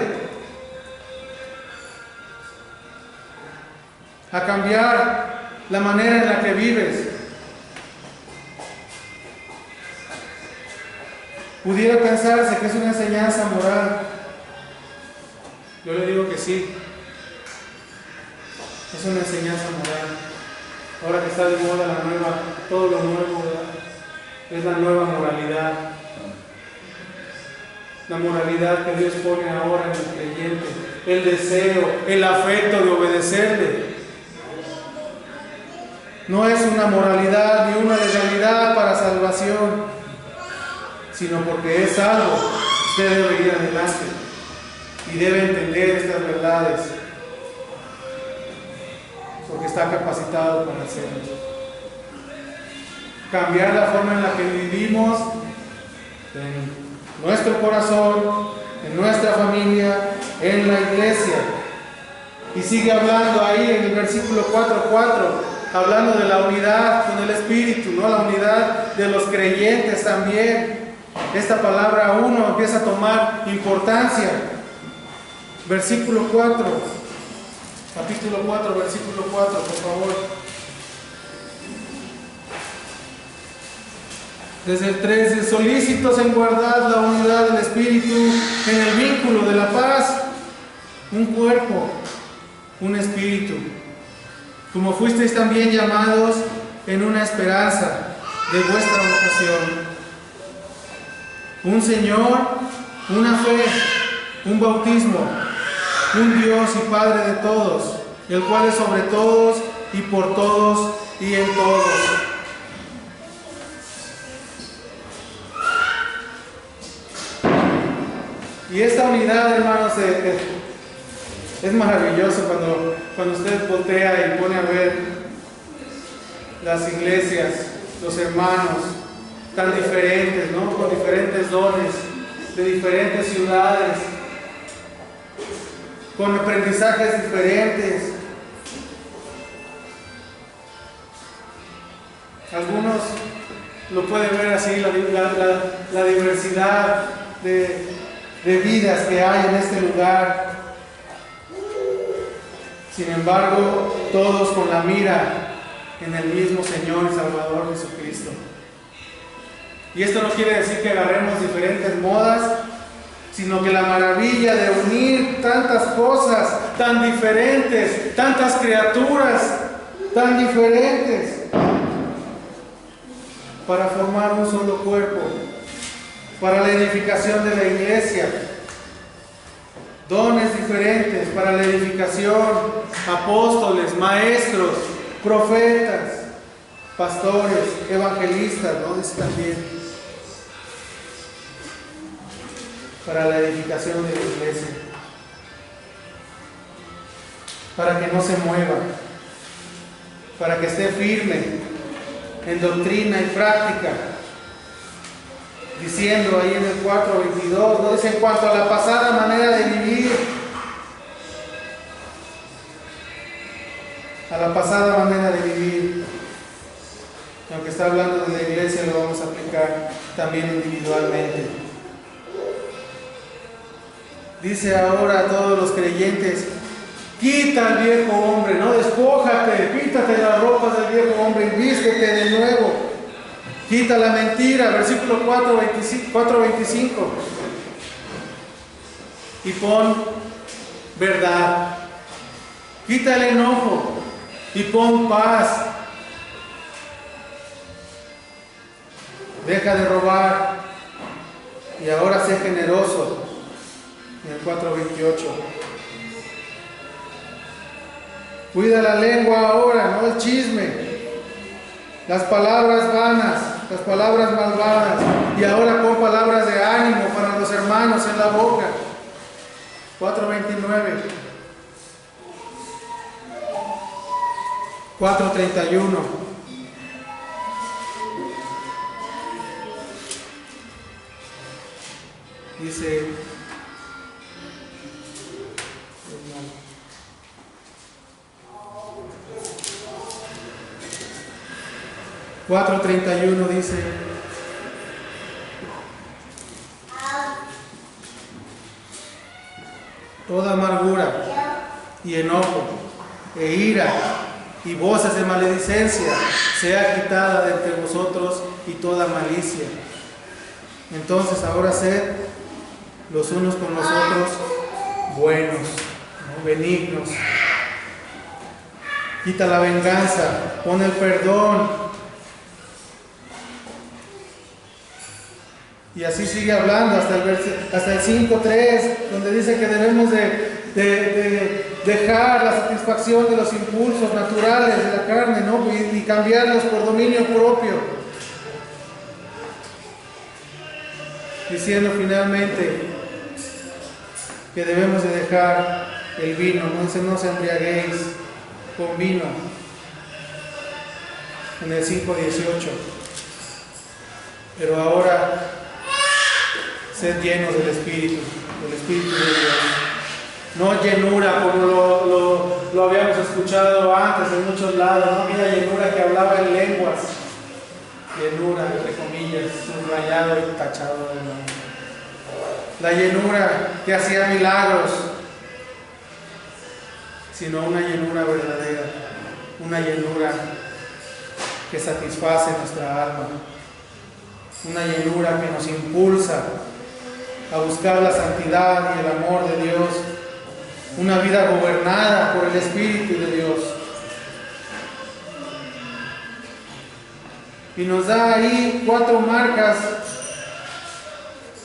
a cambiar la manera en la que vives. Pudiera pensarse que es una enseñanza moral. Yo le digo que sí, es una enseñanza moral. Ahora que está de moda todo lo nuevo, ¿verdad?, es la nueva moralidad. La moralidad que Dios pone ahora en el creyente, el deseo, el afecto de obedecerle. No es una moralidad ni una legalidad para salvación, sino porque es salvo. Usted debe ir adelante y debe entender estas verdades, porque está capacitado para hacerlo. Cambiar la forma en la que vivimos en nuestro corazón, en nuestra familia, en la iglesia. Y sigue hablando ahí en el versículo 4:4, hablando de la unidad con el Espíritu, ¿no?, la unidad de los creyentes también. Esta palabra uno empieza a tomar importancia. Versículo 4, capítulo 4, versículo 4, por favor. Desde el 13, solícitos en guardar la unidad del Espíritu en el vínculo de la paz, un cuerpo, un espíritu, como fuisteis también llamados en una esperanza de vuestra vocación. Un Señor, una fe, un bautismo, un Dios y Padre de todos, el cual es sobre todos y por todos y en todos. Y esta unidad, hermanos, es maravilloso cuando usted voltea y pone a ver las iglesias, los hermanos tan diferentes, ¿no?, con diferentes dones, de diferentes ciudades, con aprendizajes diferentes, Algunos lo pueden ver así, la diversidad de vidas que hay en este lugar. Sin embargo, todos con la mira en el mismo Señor y Salvador Jesucristo. Y esto no quiere decir que agarremos diferentes modas, sino que la maravilla de unir tantas cosas tan diferentes, tantas criaturas tan diferentes, para formar un solo cuerpo, para la edificación de la iglesia. Dones diferentes para la edificación, apóstoles, maestros, profetas, pastores, evangelistas, ¿no? Dice también, para la edificación de la iglesia, para que no se mueva, para que esté firme en doctrina y práctica, diciendo ahí en el 4:22, ¿no? Dice, en cuanto a la pasada manera de vivir, a la pasada manera de vivir, aunque está hablando de la iglesia, lo vamos a aplicar también individualmente. Dice ahora a todos los creyentes, quita al viejo hombre, no despójate, quítate las ropas del viejo hombre y vístete de nuevo. Quita la mentira, versículo 4:25. Y pon verdad. Quita el enojo y pon paz. Deja de robar y ahora sé generoso. En el 4:28. Cuida la lengua ahora, no el chisme, las palabras vanas, las palabras malvadas, y ahora pon palabras de ánimo para los hermanos en la boca. 4:29. 4:31. Dice, 4:31 dice, toda amargura y enojo e ira y voces de maledicencia sea quitada de entre vosotros y toda malicia. Entonces ahora sed los unos con los otros buenos, ¿no? Benignos. Quita la venganza, pon el perdón. Y así sigue hablando hasta el 5:3, donde dice que debemos de dejar la satisfacción de los impulsos naturales de la carne, ¿no? y cambiarlos por dominio propio. Diciendo finalmente que debemos de dejar el vino, no se embriaguéis con vino, en el 5:18. Pero ahora sed llenos del Espíritu de Dios. No llenura, como lo habíamos escuchado antes en muchos lados, no mira llenura que hablaba en lenguas. Llenura, entre comillas, subrayado y tachado de nuevo. La llenura que hacía milagros, sino una llenura verdadera, una llenura que satisface nuestra alma, una llenura que nos impulsa a buscar la santidad y el amor de Dios, una vida gobernada por el Espíritu de Dios. Y nos da ahí 4 marcas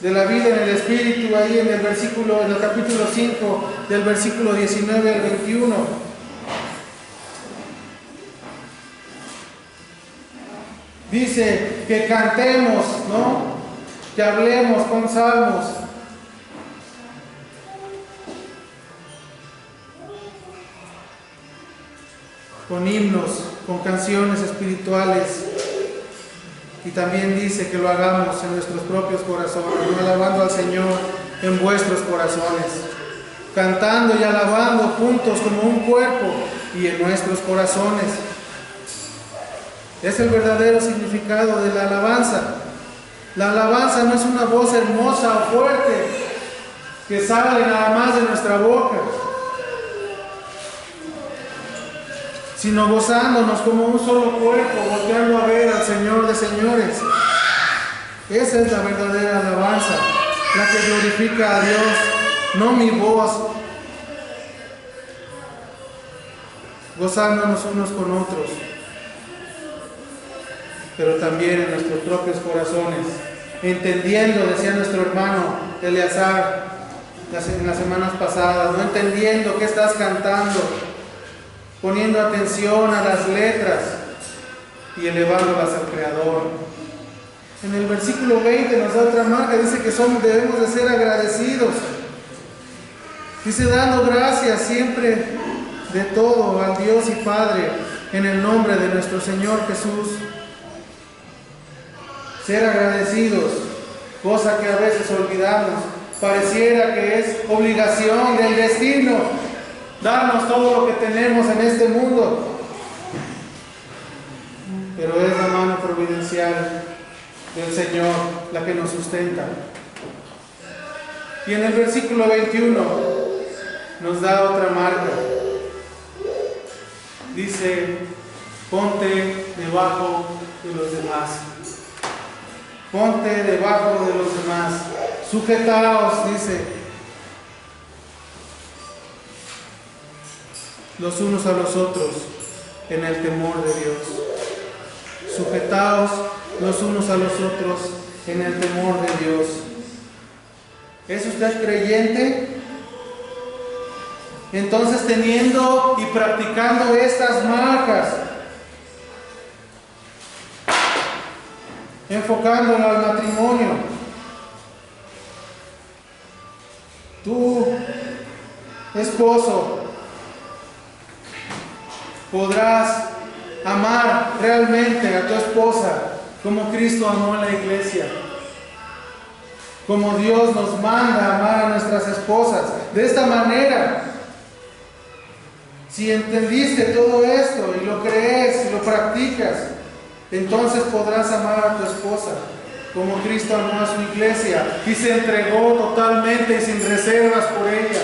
de la vida en el Espíritu, ahí en el capítulo 5, del versículo 19 al 21. Dice que cantemos, ¿no? Que hablemos con salmos, con himnos, con canciones espirituales. Y también dice que lo hagamos en nuestros propios corazones, no alabando al Señor en vuestros corazones, cantando y alabando juntos como un cuerpo y en nuestros corazones. Es el verdadero significado de la alabanza. La alabanza no es una voz hermosa o fuerte que sale nada más de nuestra boca, sino gozándonos como un solo cuerpo, volteando a ver al Señor de señores. Esa es la verdadera alabanza, la que glorifica a Dios, no mi voz, gozándonos unos con otros, pero también en nuestros propios corazones, entendiendo, decía nuestro hermano Eleazar en las semanas pasadas, no entendiendo qué estás cantando, poniendo atención a las letras y elevándolas al Creador. En el versículo 20 nos da otra marca, dice que debemos de ser agradecidos. Dice, dando gracias siempre de todo al Dios y Padre en el nombre de nuestro Señor Jesús. Ser agradecidos, cosa que a veces olvidamos. Pareciera que es obligación del destino darnos todo lo que tenemos en este mundo, pero es la mano providencial del Señor la que nos sustenta. Y en el versículo 21 nos da otra marca. Dice, ponte debajo de los demás. Ponte debajo de los demás. Sujetaos, dice, los unos a los otros en el temor de Dios. Sujetaos los unos a los otros en el temor de Dios. ¿Es usted creyente? Entonces, teniendo y practicando estas marcas, enfocándolo al matrimonio, tú, esposo, podrás amar realmente a tu esposa como Cristo amó a la iglesia, como Dios nos manda a amar a nuestras esposas. De esta manera, si entendiste todo esto y lo crees y lo practicas, entonces podrás amar a tu esposa como Cristo amó a su iglesia y se entregó totalmente y sin reservas por ella,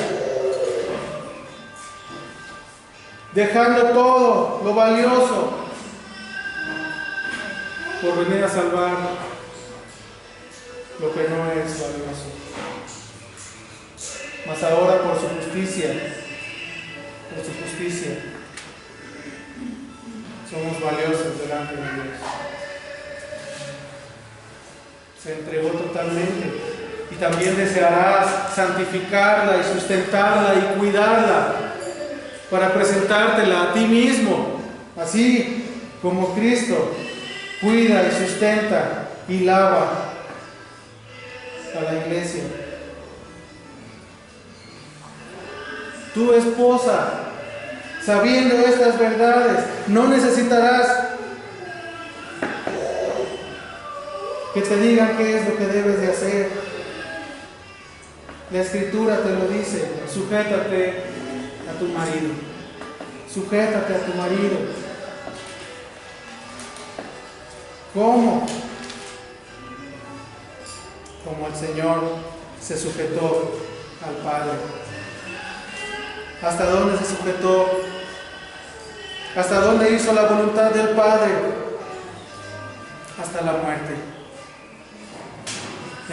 dejando todo lo valioso por venir a salvar lo que no es valioso. Mas ahora por su justicia, somos valiosos delante de Dios. Se entregó totalmente y también desearás santificarla y sustentarla y cuidarla para presentártela a ti mismo, así como Cristo cuida y sustenta y lava a la iglesia. Tu esposa, sabiendo estas verdades, no necesitarás que te digan qué es lo que debes de hacer. La Escritura te lo dice: sujétate a tu marido, sujétate a tu marido. ¿Cómo? Como el Señor se sujetó al Padre. ¿Hasta dónde se sujetó? ¿Hasta dónde hizo la voluntad del Padre? Hasta la muerte.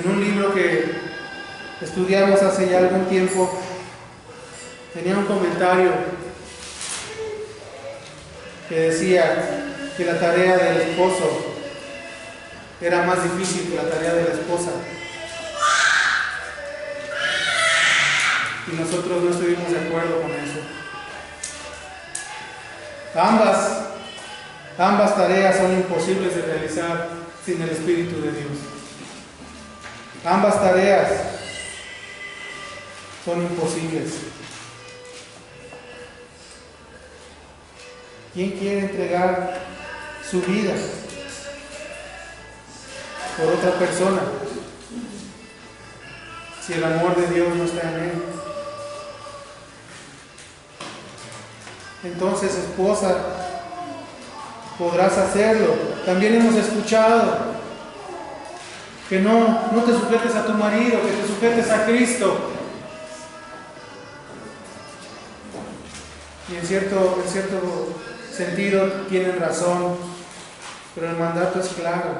En un libro que estudiamos hace ya algún tiempo, tenía un comentario que decía que la tarea del esposo era más difícil que la tarea de la esposa. Y nosotros no estuvimos de acuerdo con eso. Ambas tareas son imposibles de realizar sin el Espíritu de Dios. Ambas tareas son imposibles. ¿Quién quiere entregar su vida por otra persona si el amor de Dios no está en él? Entonces, esposa, podrás hacerlo. También hemos escuchado que no te sujetes a tu marido, que te sujetes a Cristo. Y en cierto sentido tienen razón, pero el mandato es claro.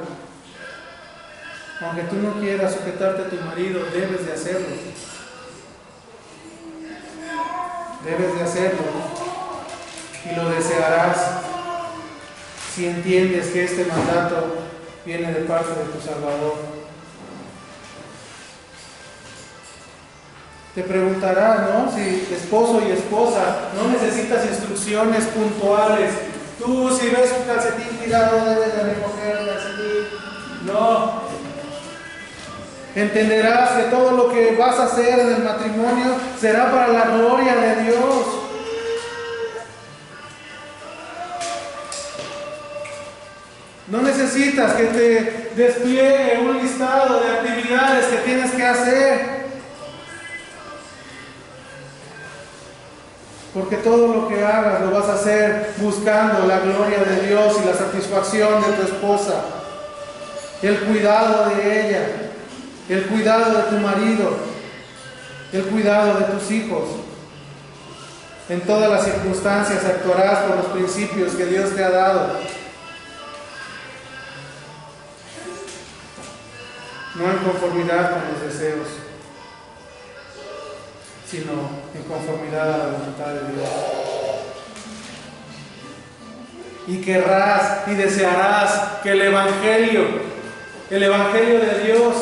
Aunque tú no quieras sujetarte a tu marido, debes de hacerlo. Debes de hacerlo. Y lo desearás si entiendes que este mandato viene de parte de tu Salvador. Te preguntarás, ¿no? Si esposo y esposa no necesitas instrucciones puntuales. Tú, si ves un calcetín tirado, debes de recoger el calcetín. No. Entenderás que todo lo que vas a hacer en el matrimonio será para la gloria de Dios. No necesitas que te despliegue un listado de actividades que tienes que hacer. Porque todo lo que hagas lo vas a hacer buscando la gloria de Dios y la satisfacción de tu esposa, el cuidado de ella, el cuidado de tu marido, el cuidado de tus hijos. En todas las circunstancias actuarás por los principios que Dios te ha dado. No en conformidad con los deseos, sino en conformidad a la voluntad de Dios. Y querrás y desearás que el Evangelio de Dios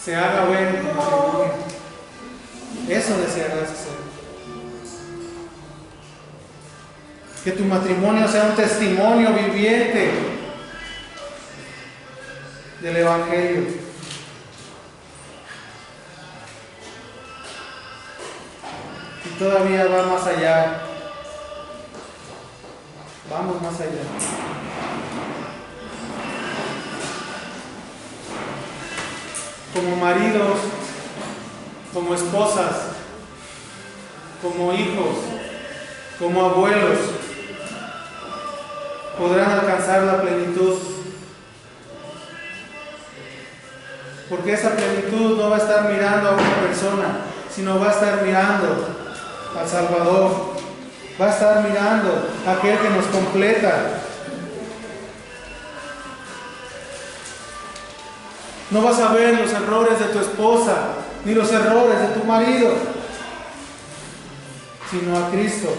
se haga ver en tu matrimonio. Eso desearás hacer. Que tu matrimonio sea un testimonio viviente del Evangelio. Y todavía va más allá. Vamos más allá. Como maridos, como esposas, como hijos, como abuelos, podrán alcanzar la plenitud. Porque esa plenitud no va a estar mirando a una persona, sino va a estar mirando al Salvador. Va a estar mirando a aquel que nos completa. No vas a ver los errores de tu esposa, ni los errores de tu marido, sino a Cristo.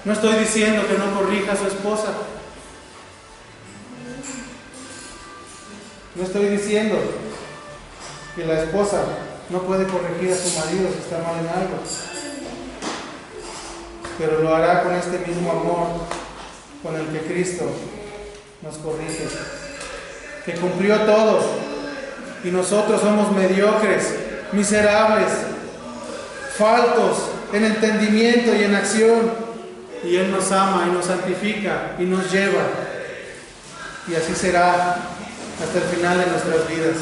No estoy diciendo que no corrija a su esposa. No estoy diciendo que la esposa no puede corregir a su marido si está mal en algo, pero lo hará con este mismo amor con el que Cristo nos corrige, que cumplió todo y nosotros somos mediocres, miserables, faltos en entendimiento y en acción, y Él nos ama y nos santifica y nos lleva, y así será hasta el final de nuestras vidas.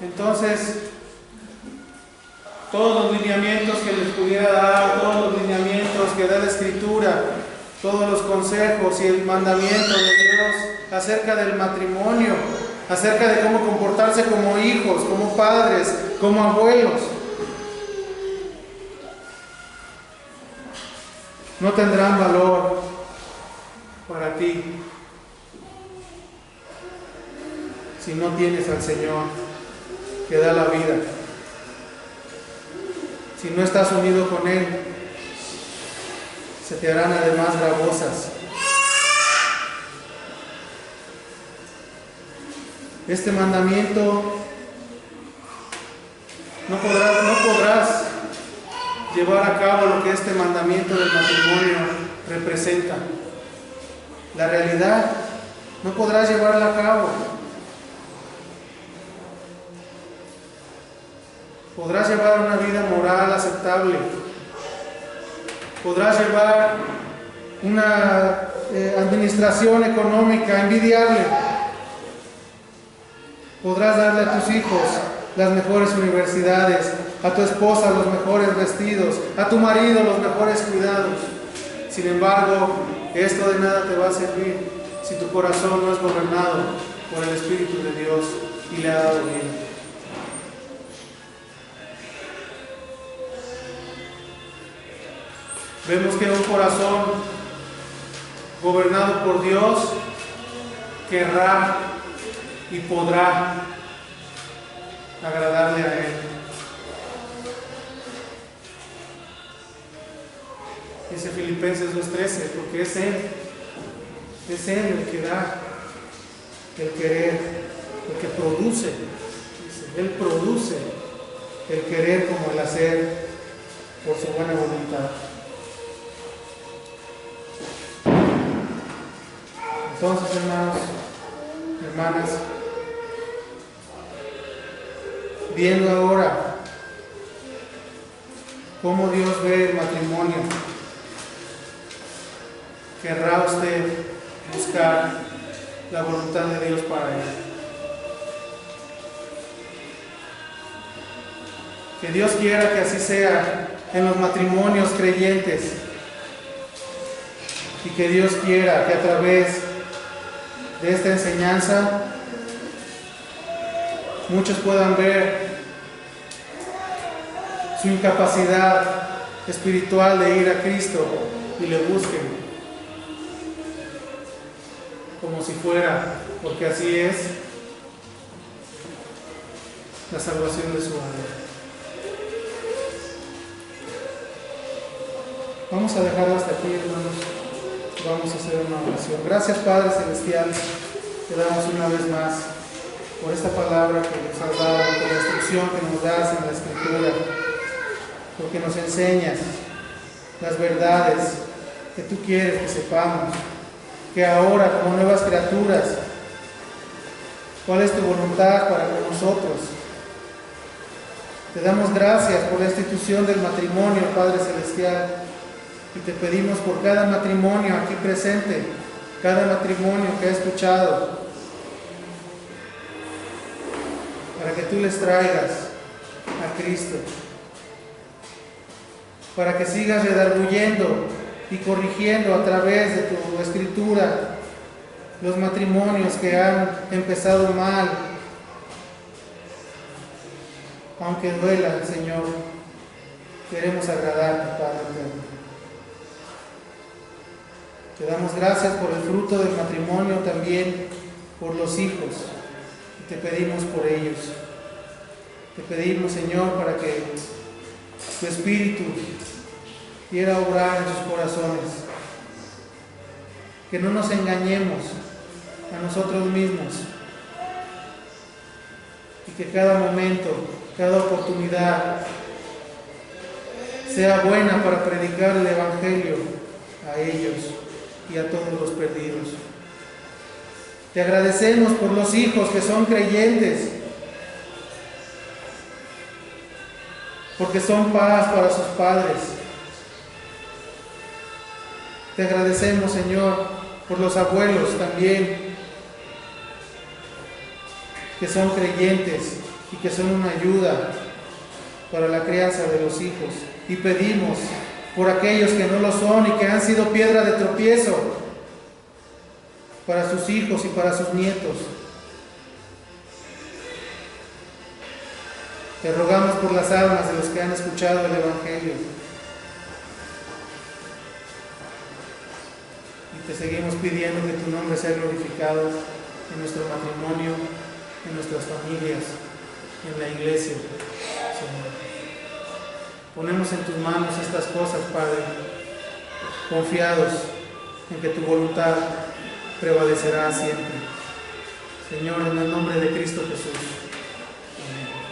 Entonces, todos los lineamientos que les pudiera dar, todos los lineamientos que da la Escritura, todos los consejos y el mandamiento de Dios acerca del matrimonio, acerca de cómo comportarse como hijos, como padres, como abuelos, no tendrán valor para ti si no tienes al Señor que da la vida. Si no estás unido con Él, se te harán además gravosas. Este mandamiento no podrás llevar a cabo lo que este mandamiento del matrimonio representa. La realidad, no podrás llevarla a cabo. Podrás llevar una vida moral aceptable. Podrás llevar una administración económica envidiable. Podrás darle a tus hijos las mejores universidades, a tu esposa los mejores vestidos, a tu marido los mejores cuidados. Sin embargo, esto de nada te va a servir si tu corazón no es gobernado por el Espíritu de Dios y le ha dado vida. Vemos que un corazón gobernado por Dios querrá y podrá agradarle a Él. Dice Filipenses 2:13, porque es Él el que da, el querer, el que produce. Dice, Él produce el querer como el hacer por su buena voluntad. Entonces, hermanos, hermanas, viendo ahora cómo Dios ve el matrimonio, ¿querrá usted buscar la voluntad de Dios para él? Que Dios quiera que así sea en los matrimonios creyentes, y que Dios quiera que a través de esta enseñanza muchos puedan ver su incapacidad espiritual de ir a Cristo y le busquen como si fuera, porque así es la salvación de su alma. Vamos a dejarlo hasta aquí, hermanos. Vamos a hacer una oración. Gracias, Padre Celestial, te damos una vez más por esta palabra que nos has dado, por la instrucción que nos das en la Escritura, porque nos enseñas las verdades que tú quieres que sepamos, que ahora como nuevas criaturas, cuál es tu voluntad para con nosotros. Te damos gracias por la institución del matrimonio, Padre Celestial, y te pedimos por cada matrimonio aquí presente, cada matrimonio que ha escuchado, para que tú les traigas a Cristo, para que sigas redarguyendo y corrigiendo a través de tu Escritura los matrimonios que han empezado mal, aunque duela, Señor, queremos agradarte, Padre eterno. Te damos gracias por el fruto del matrimonio, también por los hijos, y te pedimos por ellos. Te pedimos, Señor, para que tu Espíritu quiera obrar en sus corazones, que no nos engañemos a nosotros mismos, y que cada momento, cada oportunidad sea buena para predicar el Evangelio a ellos y a todos los perdidos. Te agradecemos por los hijos que son creyentes, porque son paz para sus padres. Te agradecemos, Señor, por los abuelos también, que son creyentes y que son una ayuda para la crianza de los hijos. Y pedimos por aquellos que no lo son y que han sido piedra de tropiezo para sus hijos y para sus nietos. Te rogamos por las almas de los que han escuchado el Evangelio. Y te seguimos pidiendo que tu nombre sea glorificado en nuestro matrimonio, en nuestras familias, en la iglesia, Señor. Ponemos en tus manos estas cosas, Padre, confiados en que tu voluntad prevalecerá siempre. Señor, en el nombre de Cristo Jesús. Amén.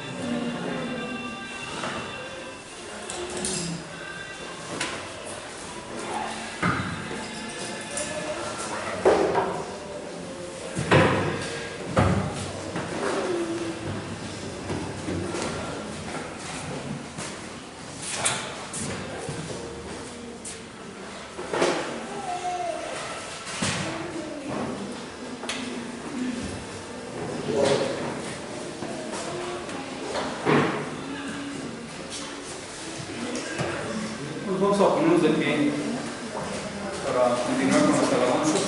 vamos a ponernos de pie para continuar con las alabanzas.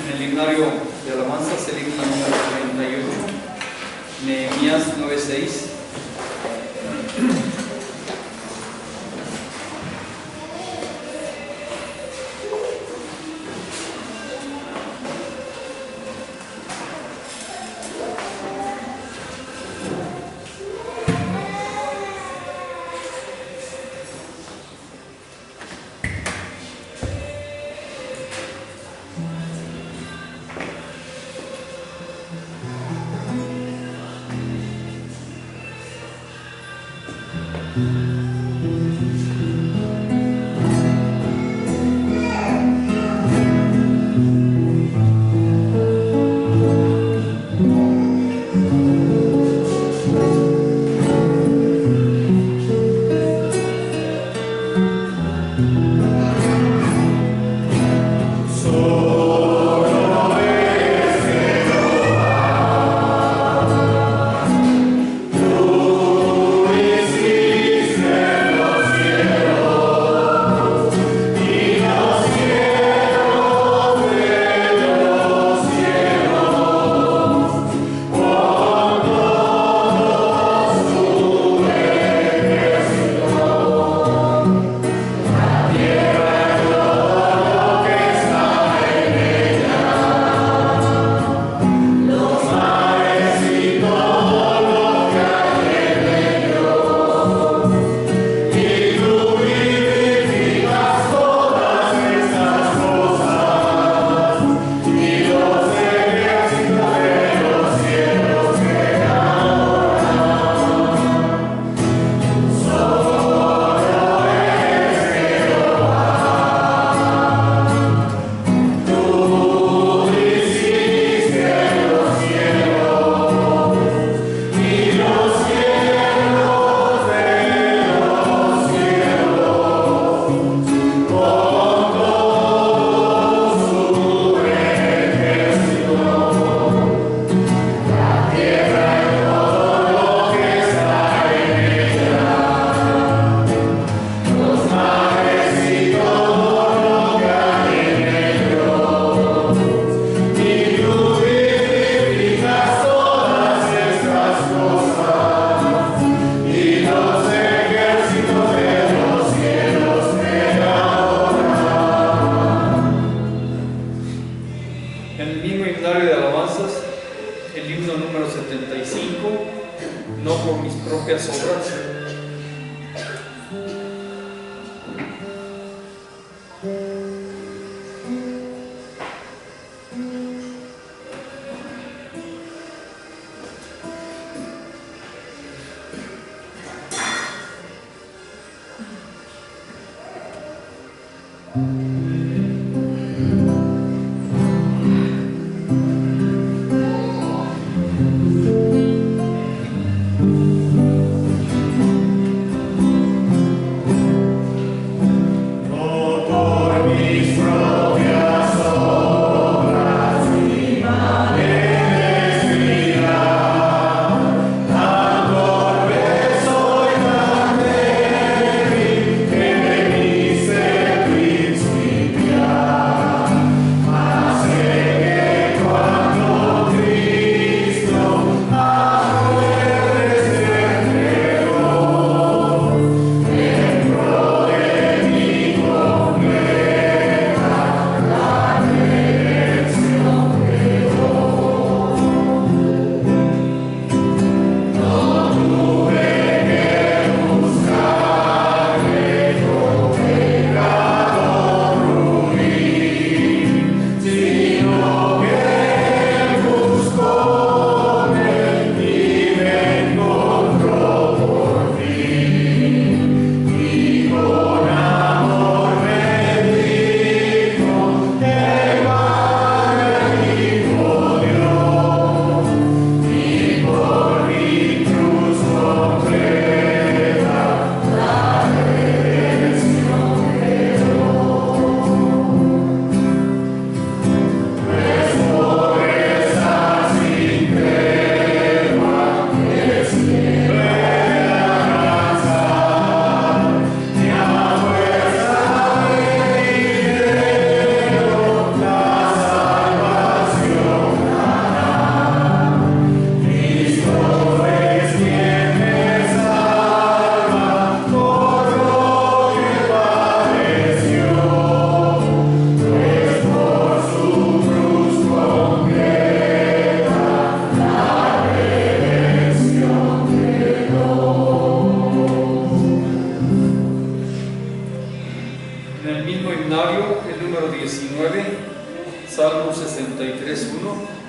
En el himnario de alabanzas, el himno número 38, Nehemías 9:6. Please. Salmo 63:1.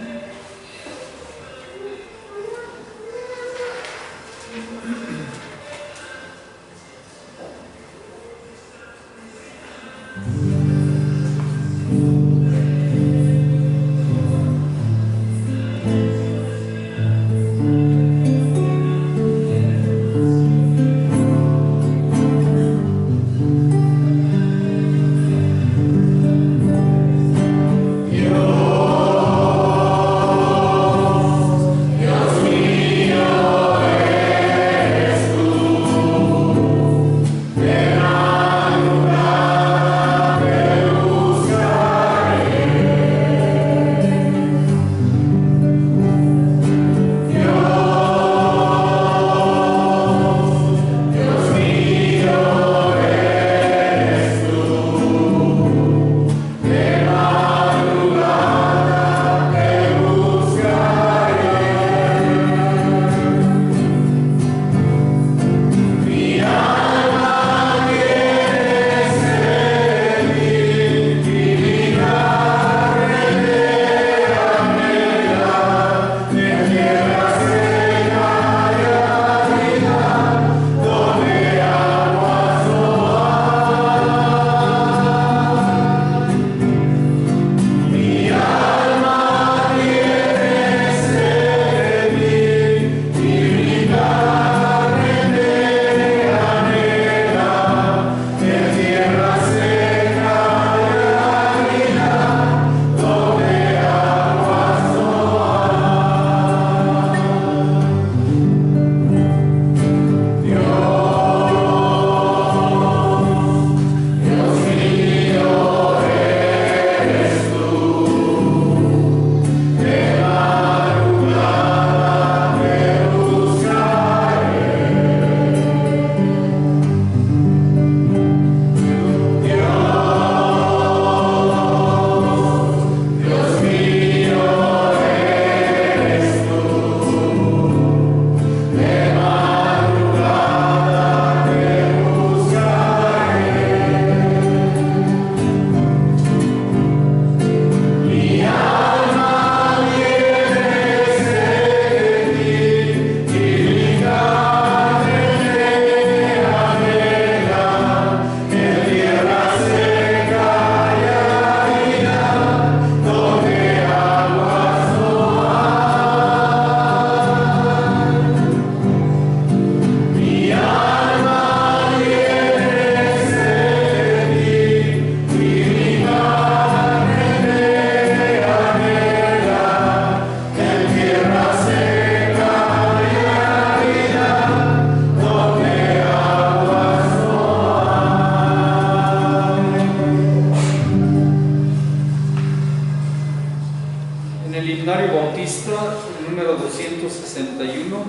Número 261,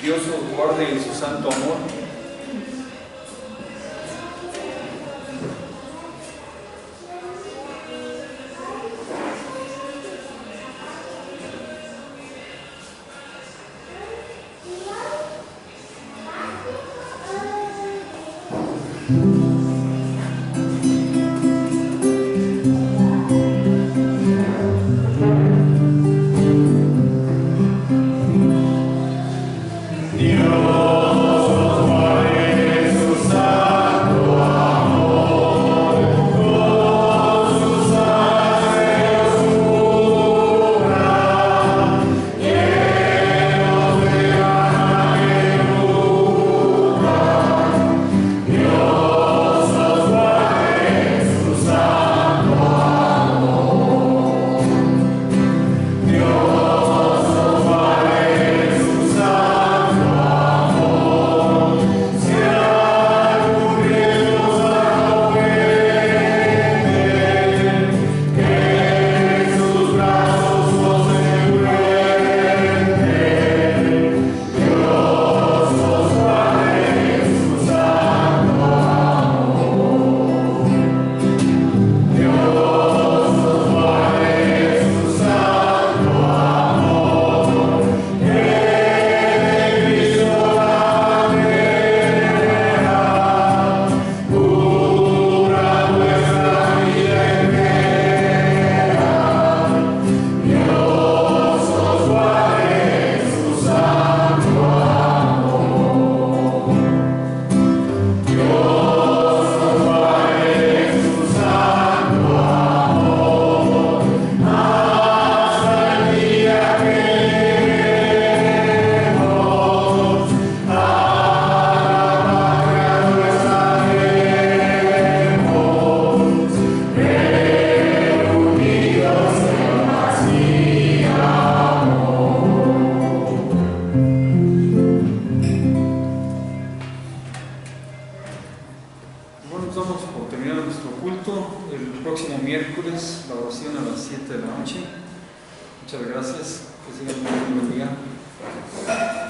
Dios os guarde en su santo amor. Dios por terminar nuestro culto. El próximo miércoles, la oración a las 7 de la noche. Muchas gracias. Que sigan teniendo un buen día.